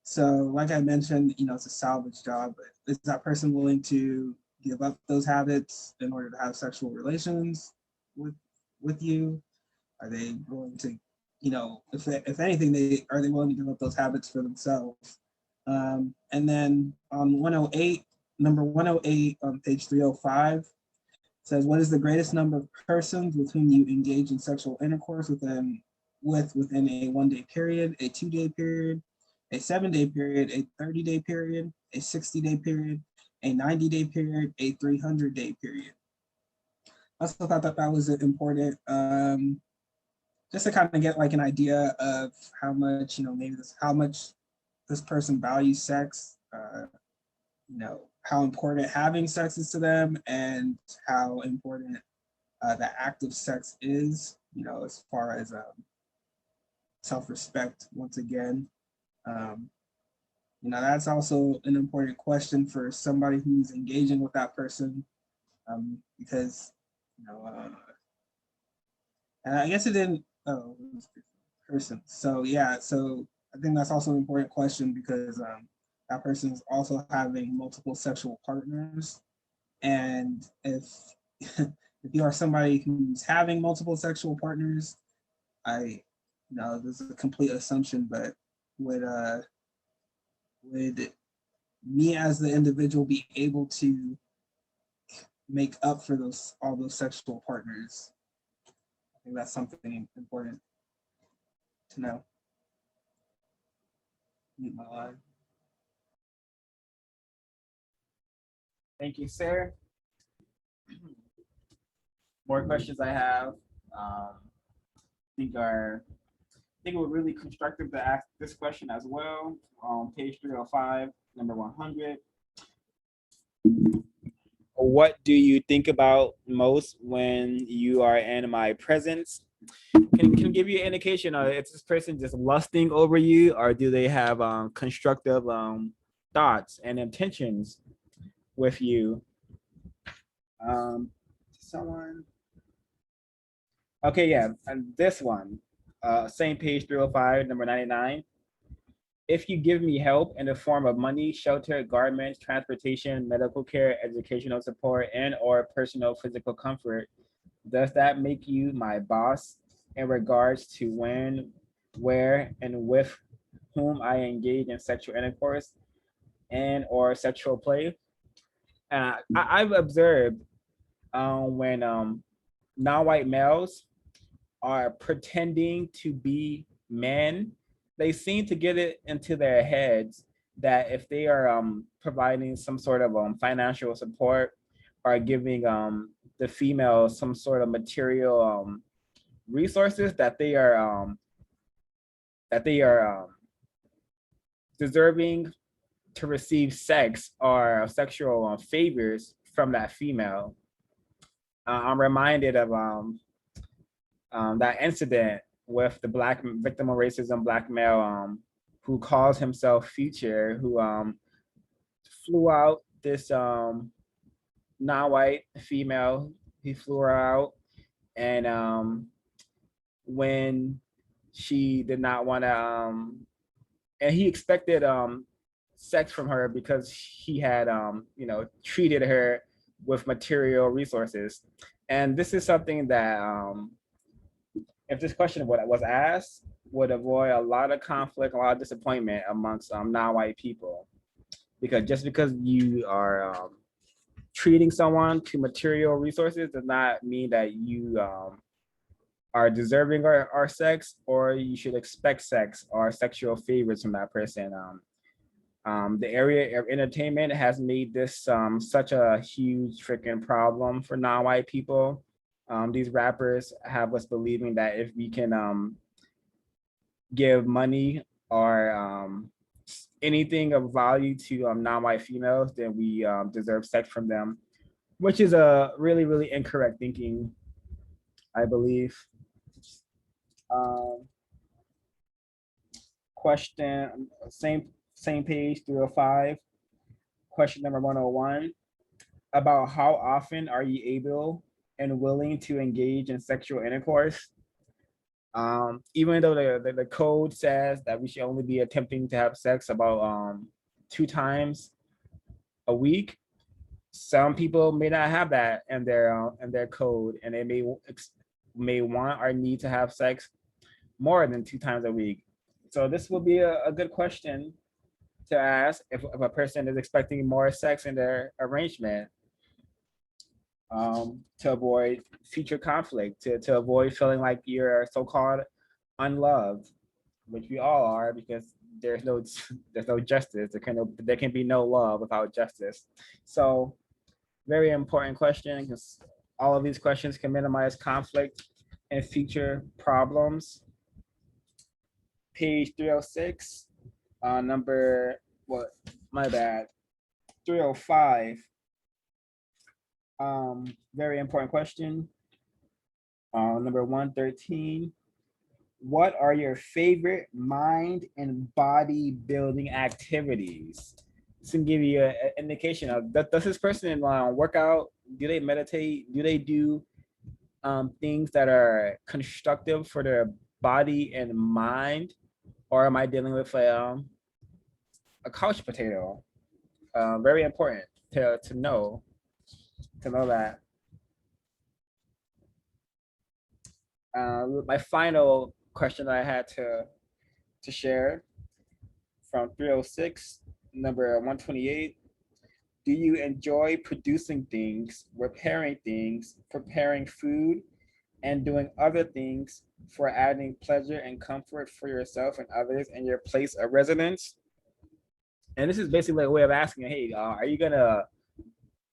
So like I mentioned, you know, it's a salvage job. Is that person willing to give up those habits in order to have sexual relations with you? Are they willing to, you know, if anything, are they willing to give up those habits for themselves? And then on 108, number 108 on page 305 says, what is the greatest number of persons with whom you engage in sexual intercourse within a 1 day period, a 2 day period, a 7 day period, a 30 day period, a 60 day period, a 90 day period, a 300 day period? I also thought that was important, just to kind of get like an idea of how much, you know, how much this person values sex, you know, how important having sex is to them, and how important the act of sex is, you know, as far as self-respect. Once again, um, you know, that's also an important question for somebody who's engaging with that person, because, you know, and I guess it didn't person. So yeah, so I think that's also an important question because that person is also having multiple sexual partners. And if if you are somebody who's having multiple sexual partners, I know this is a complete assumption, but would me as the individual be able to make up for all those sexual partners? I think that's something important to know. Mute my line. Thank you, sir. More questions I have. I think it was really constructive to ask this question as well. On page 305, number 100. What do you think about most when you are in my presence? Can give you an indication of if this person just lusting over you, or do they have constructive thoughts and intentions with you? Someone. Okay, yeah, and this one, same page 305, number 99. If you give me help in the form of money, shelter, garments, transportation, medical care, educational support, and or personal physical comfort, does that make you my boss in regards to when, where, and with whom I engage in sexual intercourse and or sexual play? I've observed when non-white males are pretending to be men, they seem to get it into their heads that if they are providing some sort of financial support or giving the female some sort of material resources, that they are deserving to receive sex or sexual favors from that female. I'm reminded of that incident with the Black victim of racism, Black male who calls himself Future, who flew out this non-white female. He flew her out, and when she did not want to, and he expected sex from her because he had treated her with material resources. And this is something that if this question was asked, would avoid a lot of conflict, a lot of disappointment amongst non-white people. Because just because you are treating someone to material resources does not mean that you are deserving our sex, or you should expect sex or sexual favors from that person. The area of entertainment has made this such a huge freaking problem for non-white people. These rappers have us believing that if we can give money or anything of value to non-white females, then we deserve sex from them, which is a really, really incorrect thinking, I believe. Question, same page 305. Question number 101. About how often are you able and willing to engage in sexual intercourse? Even though the code says that we should only be attempting to have sex about 2 times a week, some people may not have that in their code, and they may want or need to have sex more than 2 times a week. So this will be a good question to ask if a person is expecting more sex in their arrangement, to avoid future conflict, to avoid feeling like you're so-called unloved, which we all are, because there's no justice. There can be no love without justice. So very important question, because all of these questions can minimize conflict and future problems. Page 306, number, what, my bad, 305. Very important question. Number 113. What are your favorite mind and body building activities? This can give you an indication of, does this person work out? Do they meditate? Do they do things that are constructive for their body and mind, or am I dealing with a couch potato? Very important to know that. My final question I had to share from 306, number 128. Do you enjoy producing things, repairing things, preparing food, and doing other things for adding pleasure and comfort for yourself and others in your place of residence? And this is basically a way of asking, hey, are you gonna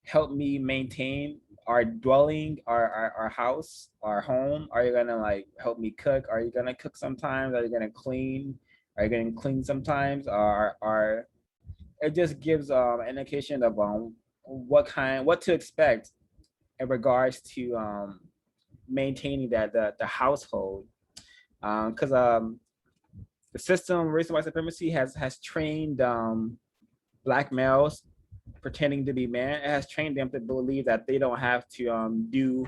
help me maintain our dwelling, our house, our home? Are you gonna like help me cook? Are you gonna cook sometimes? Are you gonna clean? Are you gonna clean sometimes? Are it just gives an indication of what to expect in regards to maintaining the household, because the system of racial white supremacy has trained Black males pretending to be man. It has trained them to believe that they don't have to do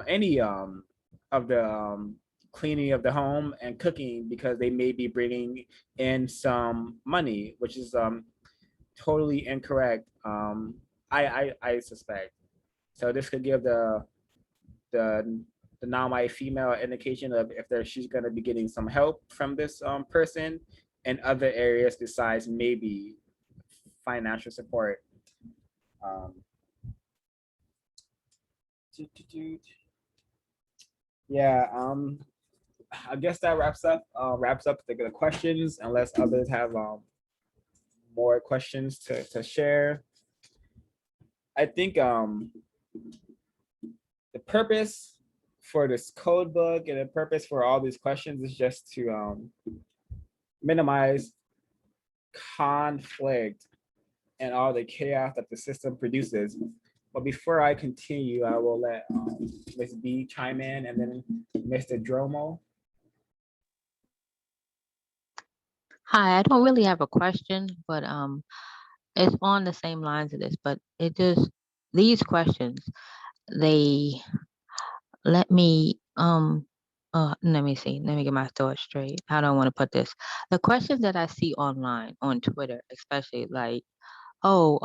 any of the cleaning of the home and cooking because they may be bringing in some money, which is totally incorrect. I suspect. So this could give the the non-white female indication of if she's going to be getting some help from this person in other areas besides maybe financial support. Um, yeah, I guess that wraps up the questions, unless others have more questions to share. I think the purpose for this code book and the purpose for all these questions is just to minimize conflict and all the chaos that the system produces. But before I continue, I will let Ms. B chime in, and then Mr. Dromo. Hi, I don't really have a question, but it's on the same lines of this, but it just, these questions, they let me let me see, let me get my thoughts straight. How do I want to put this? The questions that I see online on Twitter, especially like, oh,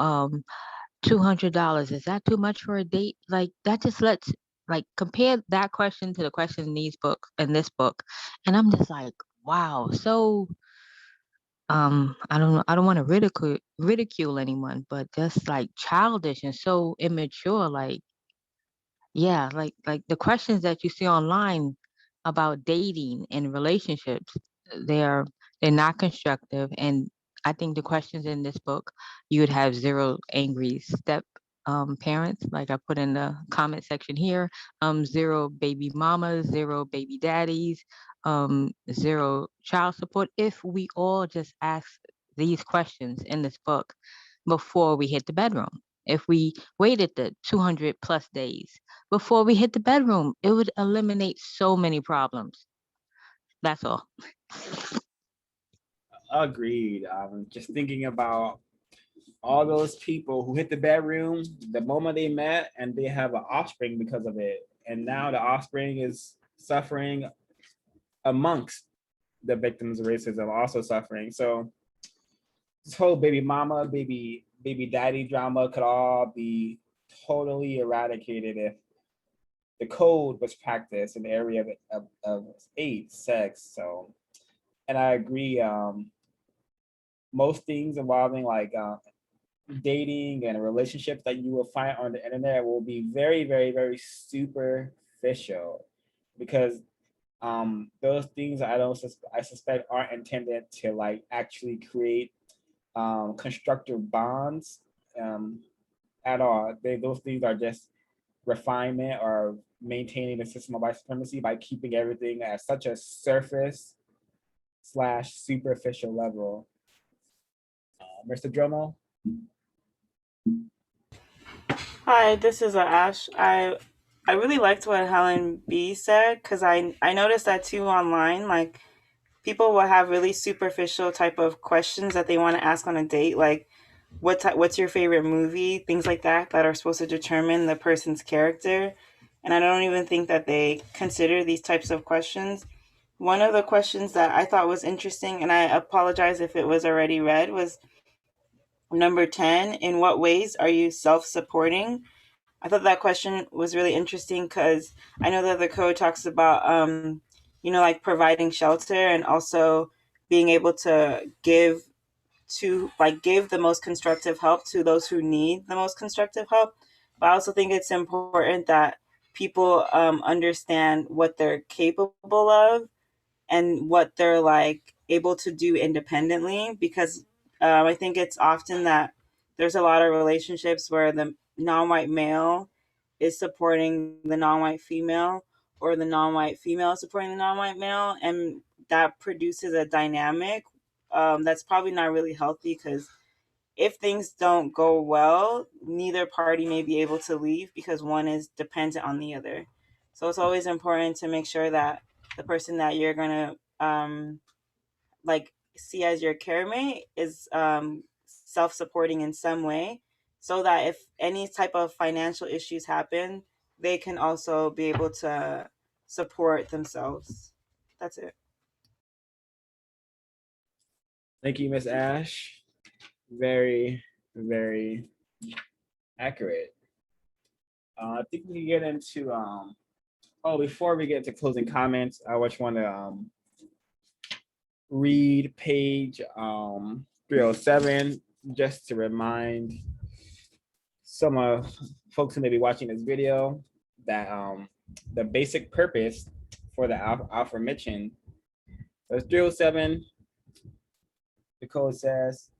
$200, is that too much for a date? Like that just lets, like, compare that question to the question in these books, in this book, and I'm just like, wow. So I don't know, I don't want to ridicule anyone, but just like childish and so immature. Like, yeah, like the questions that you see online about dating and relationships, they're they're not constructive. And I think the questions in this book, you would have zero angry step parents, like I put in the comment section here, zero baby mamas, zero baby daddies, zero child support. If we all just ask these questions in this book before we hit the bedroom, if we waited the 200 plus days before we hit the bedroom, it would eliminate so many problems. That's all. Agreed. Just thinking about all those people who hit the bedroom the moment they met and they have an offspring because of it. And now the offspring is suffering amongst the victims of racism, also suffering. So this whole baby mama, baby daddy drama could all be totally eradicated if the code was practiced in the area of AIDS, sex. So, and I agree, most things involving like dating and relationships that you will find on the internet will be very, very, very superficial, because those things I suspect aren't intended to like actually create constructive bonds at all. Those things are just refinement or maintaining the system of white supremacy by keeping everything at such a surface / superficial level. Mr. Drummond? Hi, this is Ash. I really liked what Helen B said, because I noticed that too online. Like, people will have really superficial type of questions that they want to ask on a date, like what's your favorite movie, things like that are supposed to determine the person's character. And I don't even think that they consider these types of questions. one of the questions that I thought was interesting, and I apologize if it was already read, was number 10. In what ways are you self-supporting? I thought that question was really interesting because I know that the code talks about, like providing shelter and also being able to give the most constructive help to those who need the most constructive help. But I also think it's important that people understand what they're capable of and what they're like able to do independently, because I think it's often that there's a lot of relationships where the non-white male is supporting the non-white female, or the non-white female is supporting the non-white male, and that produces a dynamic that's probably not really healthy, because if things don't go well, neither party may be able to leave because one is dependent on the other. So it's always important to make sure that the person that you're gonna like see as your care mate is self-supporting in some way, so that if any type of financial issues happen, they can also be able to support themselves. That's it. Thank you, Miss Ash. Very, very accurate. I think we can get into before we get to closing comments, I just want to read page 307 just to remind some of folks who may be watching this video that the basic purpose for the aforementioned is 307. The code says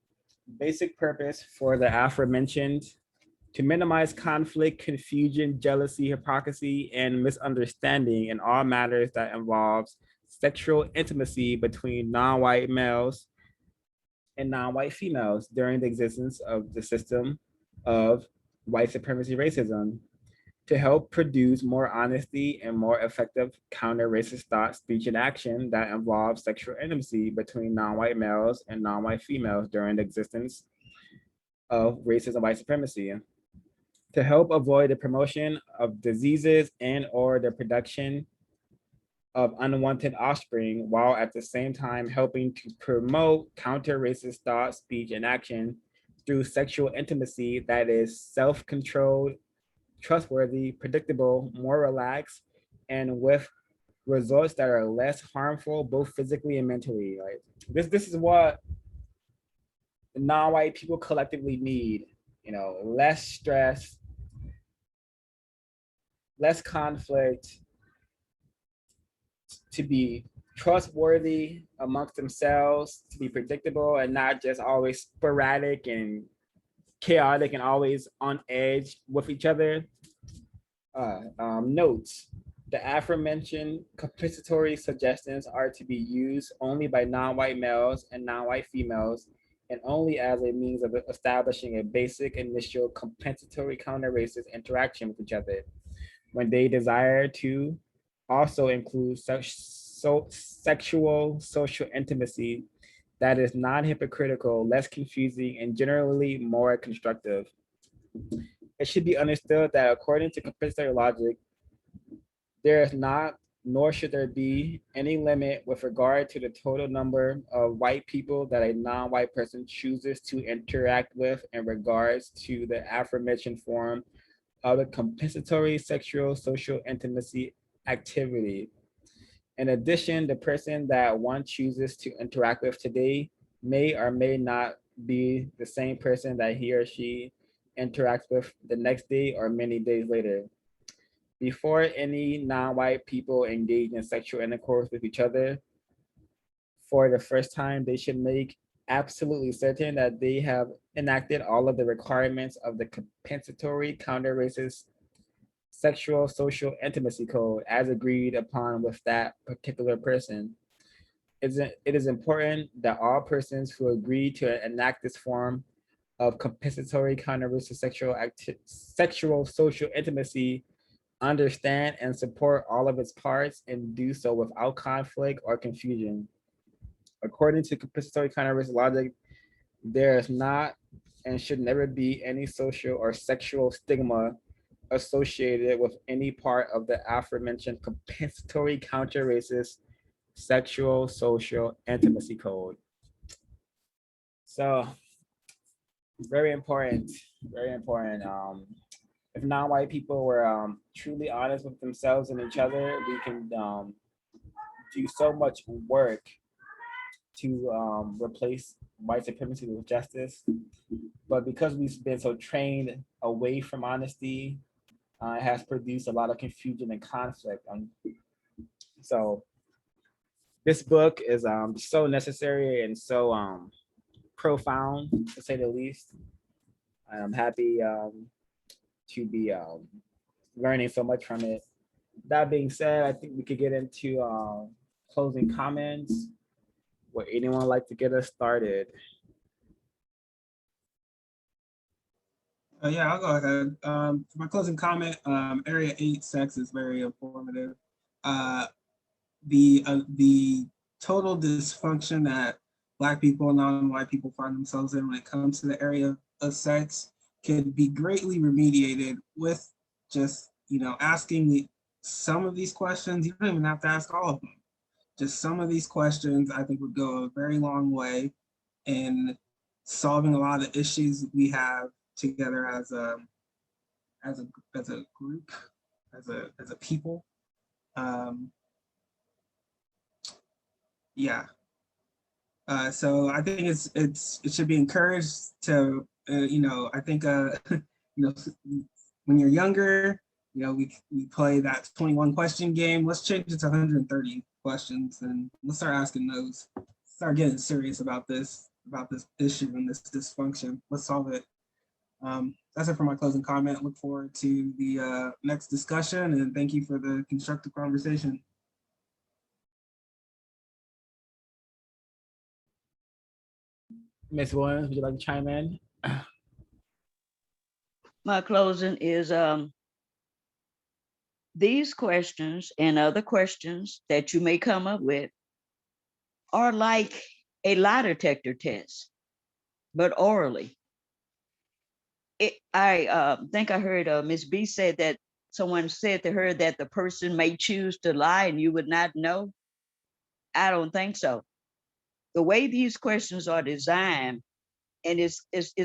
basic purpose for the aforementioned: to minimize conflict, confusion, jealousy, hypocrisy, and misunderstanding in all matters that involves sexual intimacy between non-white males and non-white females during the existence of the system of white supremacy racism, to help produce more honesty and more effective counter-racist thought, speech, and action that involves sexual intimacy between non-white males and non-white females during the existence of racism, white supremacy, to help avoid the promotion of diseases and or the production of unwanted offspring, while at the same time helping to promote counter-racist thought, speech, and action through sexual intimacy that is self-controlled, trustworthy, predictable, more relaxed, and with results that are less harmful, both physically and mentally. Like this is what non-white people collectively need. Less stress, less conflict, to be trustworthy amongst themselves, to be predictable and not just always sporadic and chaotic and always on edge with each other. Notes: the aforementioned compensatory suggestions are to be used only by non-white males and non-white females, and only as a means of establishing a basic initial compensatory counter-racist interaction with each other. When they desire to also include sexual social intimacy that is non-hypocritical, less confusing, and generally more constructive. It should be understood that according to compensatory logic, there is not, nor should there be, any limit with regard to the total number of white people that a non-white person chooses to interact with in regards to the aforementioned form of a compensatory sexual social intimacy activity. In addition, the person that one chooses to interact with today may or may not be the same person that he or she interacts with the next day or many days later. Before any non-white people engage in sexual intercourse with each other for the first time, they should make absolutely certain that they have enacted all of the requirements of the compensatory counter-racist sexual social intimacy code as agreed upon with that particular person. It is important that all persons who agree to enact this form of compensatory counter-racist sexual social intimacy understand and support all of its parts and do so without conflict or confusion. According to compensatory counter-racist logic, there is not and should never be any social or sexual stigma associated with any part of the aforementioned compensatory counter-racist sexual social intimacy code. So very important, very important. If non-white people were truly honest with themselves and each other, we can do so much work to replace white supremacy with justice. But because we've been so trained away from honesty, it has produced a lot of confusion and conflict. So this book is so necessary and so profound, to say the least. I'm happy to be learning so much from it. That being said, I think we could get into closing comments. Would anyone like to get us started? Yeah, I'll go ahead. For my closing comment, Area 8 sex is very informative. The total dysfunction that Black people and non-white people find themselves in when it comes to the area of sex could be greatly remediated with just, asking some of these questions. You don't even have to ask all of them. Just some of these questions, I think, would go a very long way in solving a lot of the issues we have together as a group, as a people. Yeah. So I think it should be encouraged to I think when you're younger, we play that 21 question game. Let's change it to 130 questions and let's start asking those. Start getting serious about this issue and this dysfunction. Let's solve it. That's it for my closing comment. Look forward to the next discussion and thank you for the constructive conversation. Ms. Williams, would you like to chime in? My closing is these questions and other questions that you may come up with are like a lie detector test, but orally. I think I heard Ms. B said that someone said to her that the person may choose to lie and you would not know. I don't think so. The way these questions are designed, and it's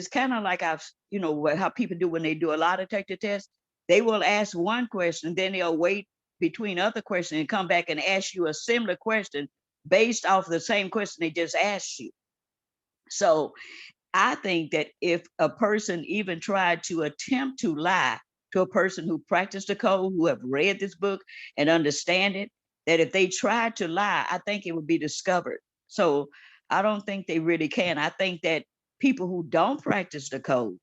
kind of like how people do when they do a lie detector test. They will ask one question, then they'll wait between other questions and come back and ask you a similar question based off the same question they just asked you. So I think that if a person even tried to attempt to lie to a person who practiced the code, who have read this book and understand it, that if they tried to lie, I think it would be discovered. So I don't think they really can. I think that people who don't practice the code,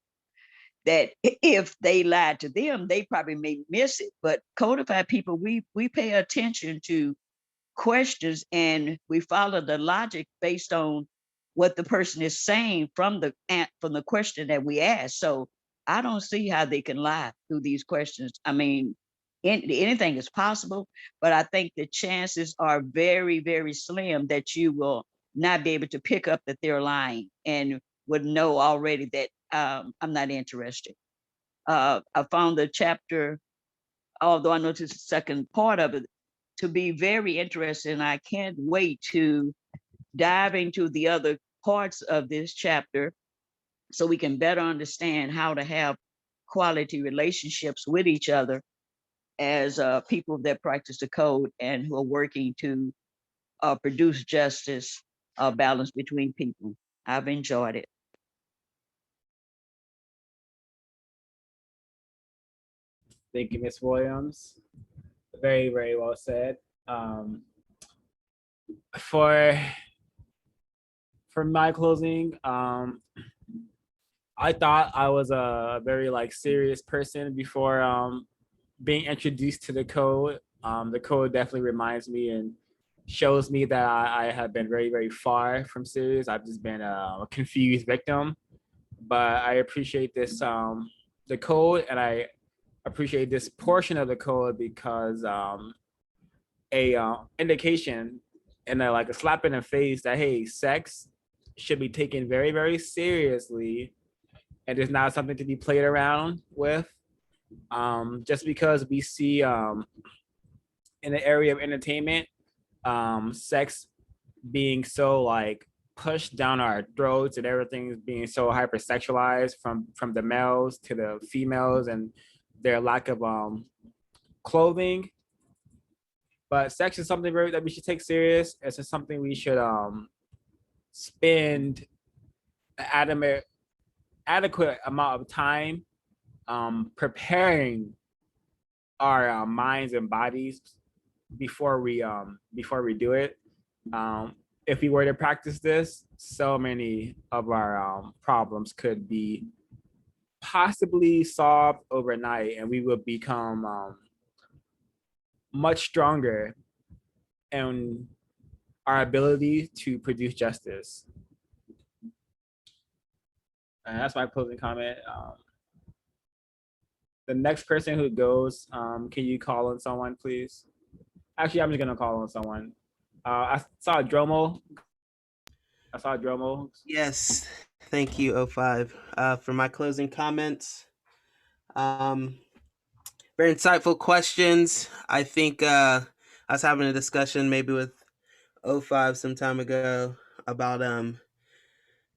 that if they lied to them, they probably may miss it. But codified people, we pay attention to questions and we follow the logic based on what the person is saying from the question that we ask. So I don't see how they can lie through these questions. I mean, anything is possible, but I think the chances are very, very slim that you will not be able to pick up that they're lying and would know already that I'm not interested. I found the chapter, although I noticed the second part of it, to be very interesting. I can't wait to dive into the other parts of this chapter so we can better understand how to have quality relationships with each other as people that practice the code and who are working to produce justice, balance between people. I've enjoyed it. Thank you, Ms. Williams. Very, very well said. For my closing, I thought I was a very serious person before being introduced to the code. The code definitely reminds me and shows me that I have been very, very far from serious. I've just been a confused victim. But I appreciate this, the code, and I appreciate this portion of the code because a indication and a slap in the face that, hey, sex should be taken very, very seriously and it's not something to be played around with. Just because we see in the area of entertainment sex being so like pushed down our throats and everything's being so hypersexualized from the males to the females and their lack of clothing. But sex is something very that we should take serious. It's just something we should spend an adequate amount of time preparing our minds and bodies before we do it. If we were to practice this, so many of our problems could be possibly solved overnight, and we would become much stronger in our ability to produce justice. And that's my closing comment. The next person who goes, can you call on someone, please? Actually, I'm just gonna call on someone. I saw Dromo. Yes, thank you, 05. For my closing comments. Very insightful questions. I think I was having a discussion maybe with 05 some time ago about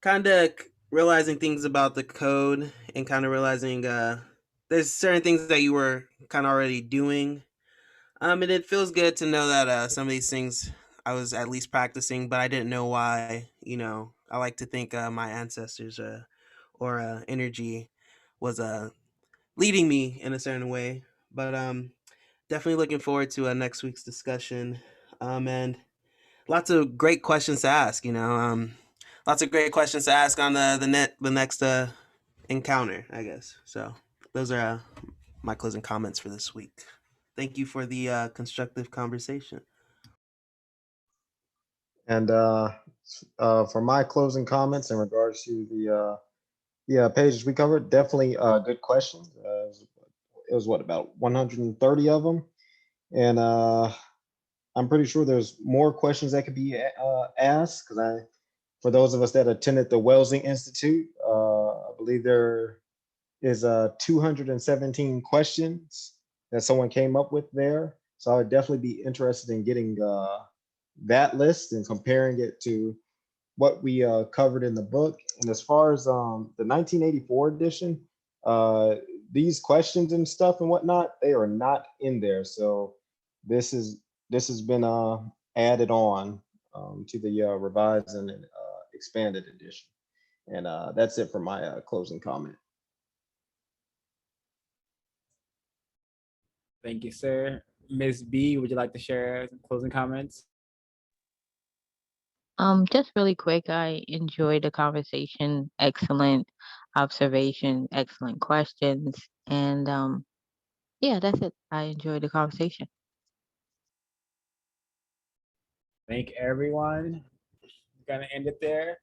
kind of realizing things about the code and kind of realizing there's certain things that you were kind of already doing. And it feels good to know that some of these things I was at least practicing, but I didn't know why. You know, I like to think my ancestors or energy was leading me in a certain way. But definitely looking forward to next week's discussion. And lots of great questions to ask. You know, lots of great questions to ask on the next encounter, I guess. So those are my closing comments for this week. Thank you for the constructive conversation. And for my closing comments in regards to the pages we covered, definitely good questions. It was what, about 130 of them, and I'm pretty sure there's more questions that could be asked, because for those of us that attended the Welsing Institute, I believe there is 217 questions that someone came up with there. So I would definitely be interested in getting that list and comparing it to what we covered in the book. And as far as the 1984 edition, these questions and stuff and whatnot, they are not in there. So this has been added on to the revised and expanded edition. And that's it for my closing comment. Thank you, sir. Ms. B, would you like to share some closing comments? Just really quick, I enjoyed the conversation. Excellent observation, excellent questions. And yeah, that's it. I enjoyed the conversation. Thank everyone. Gonna end it there.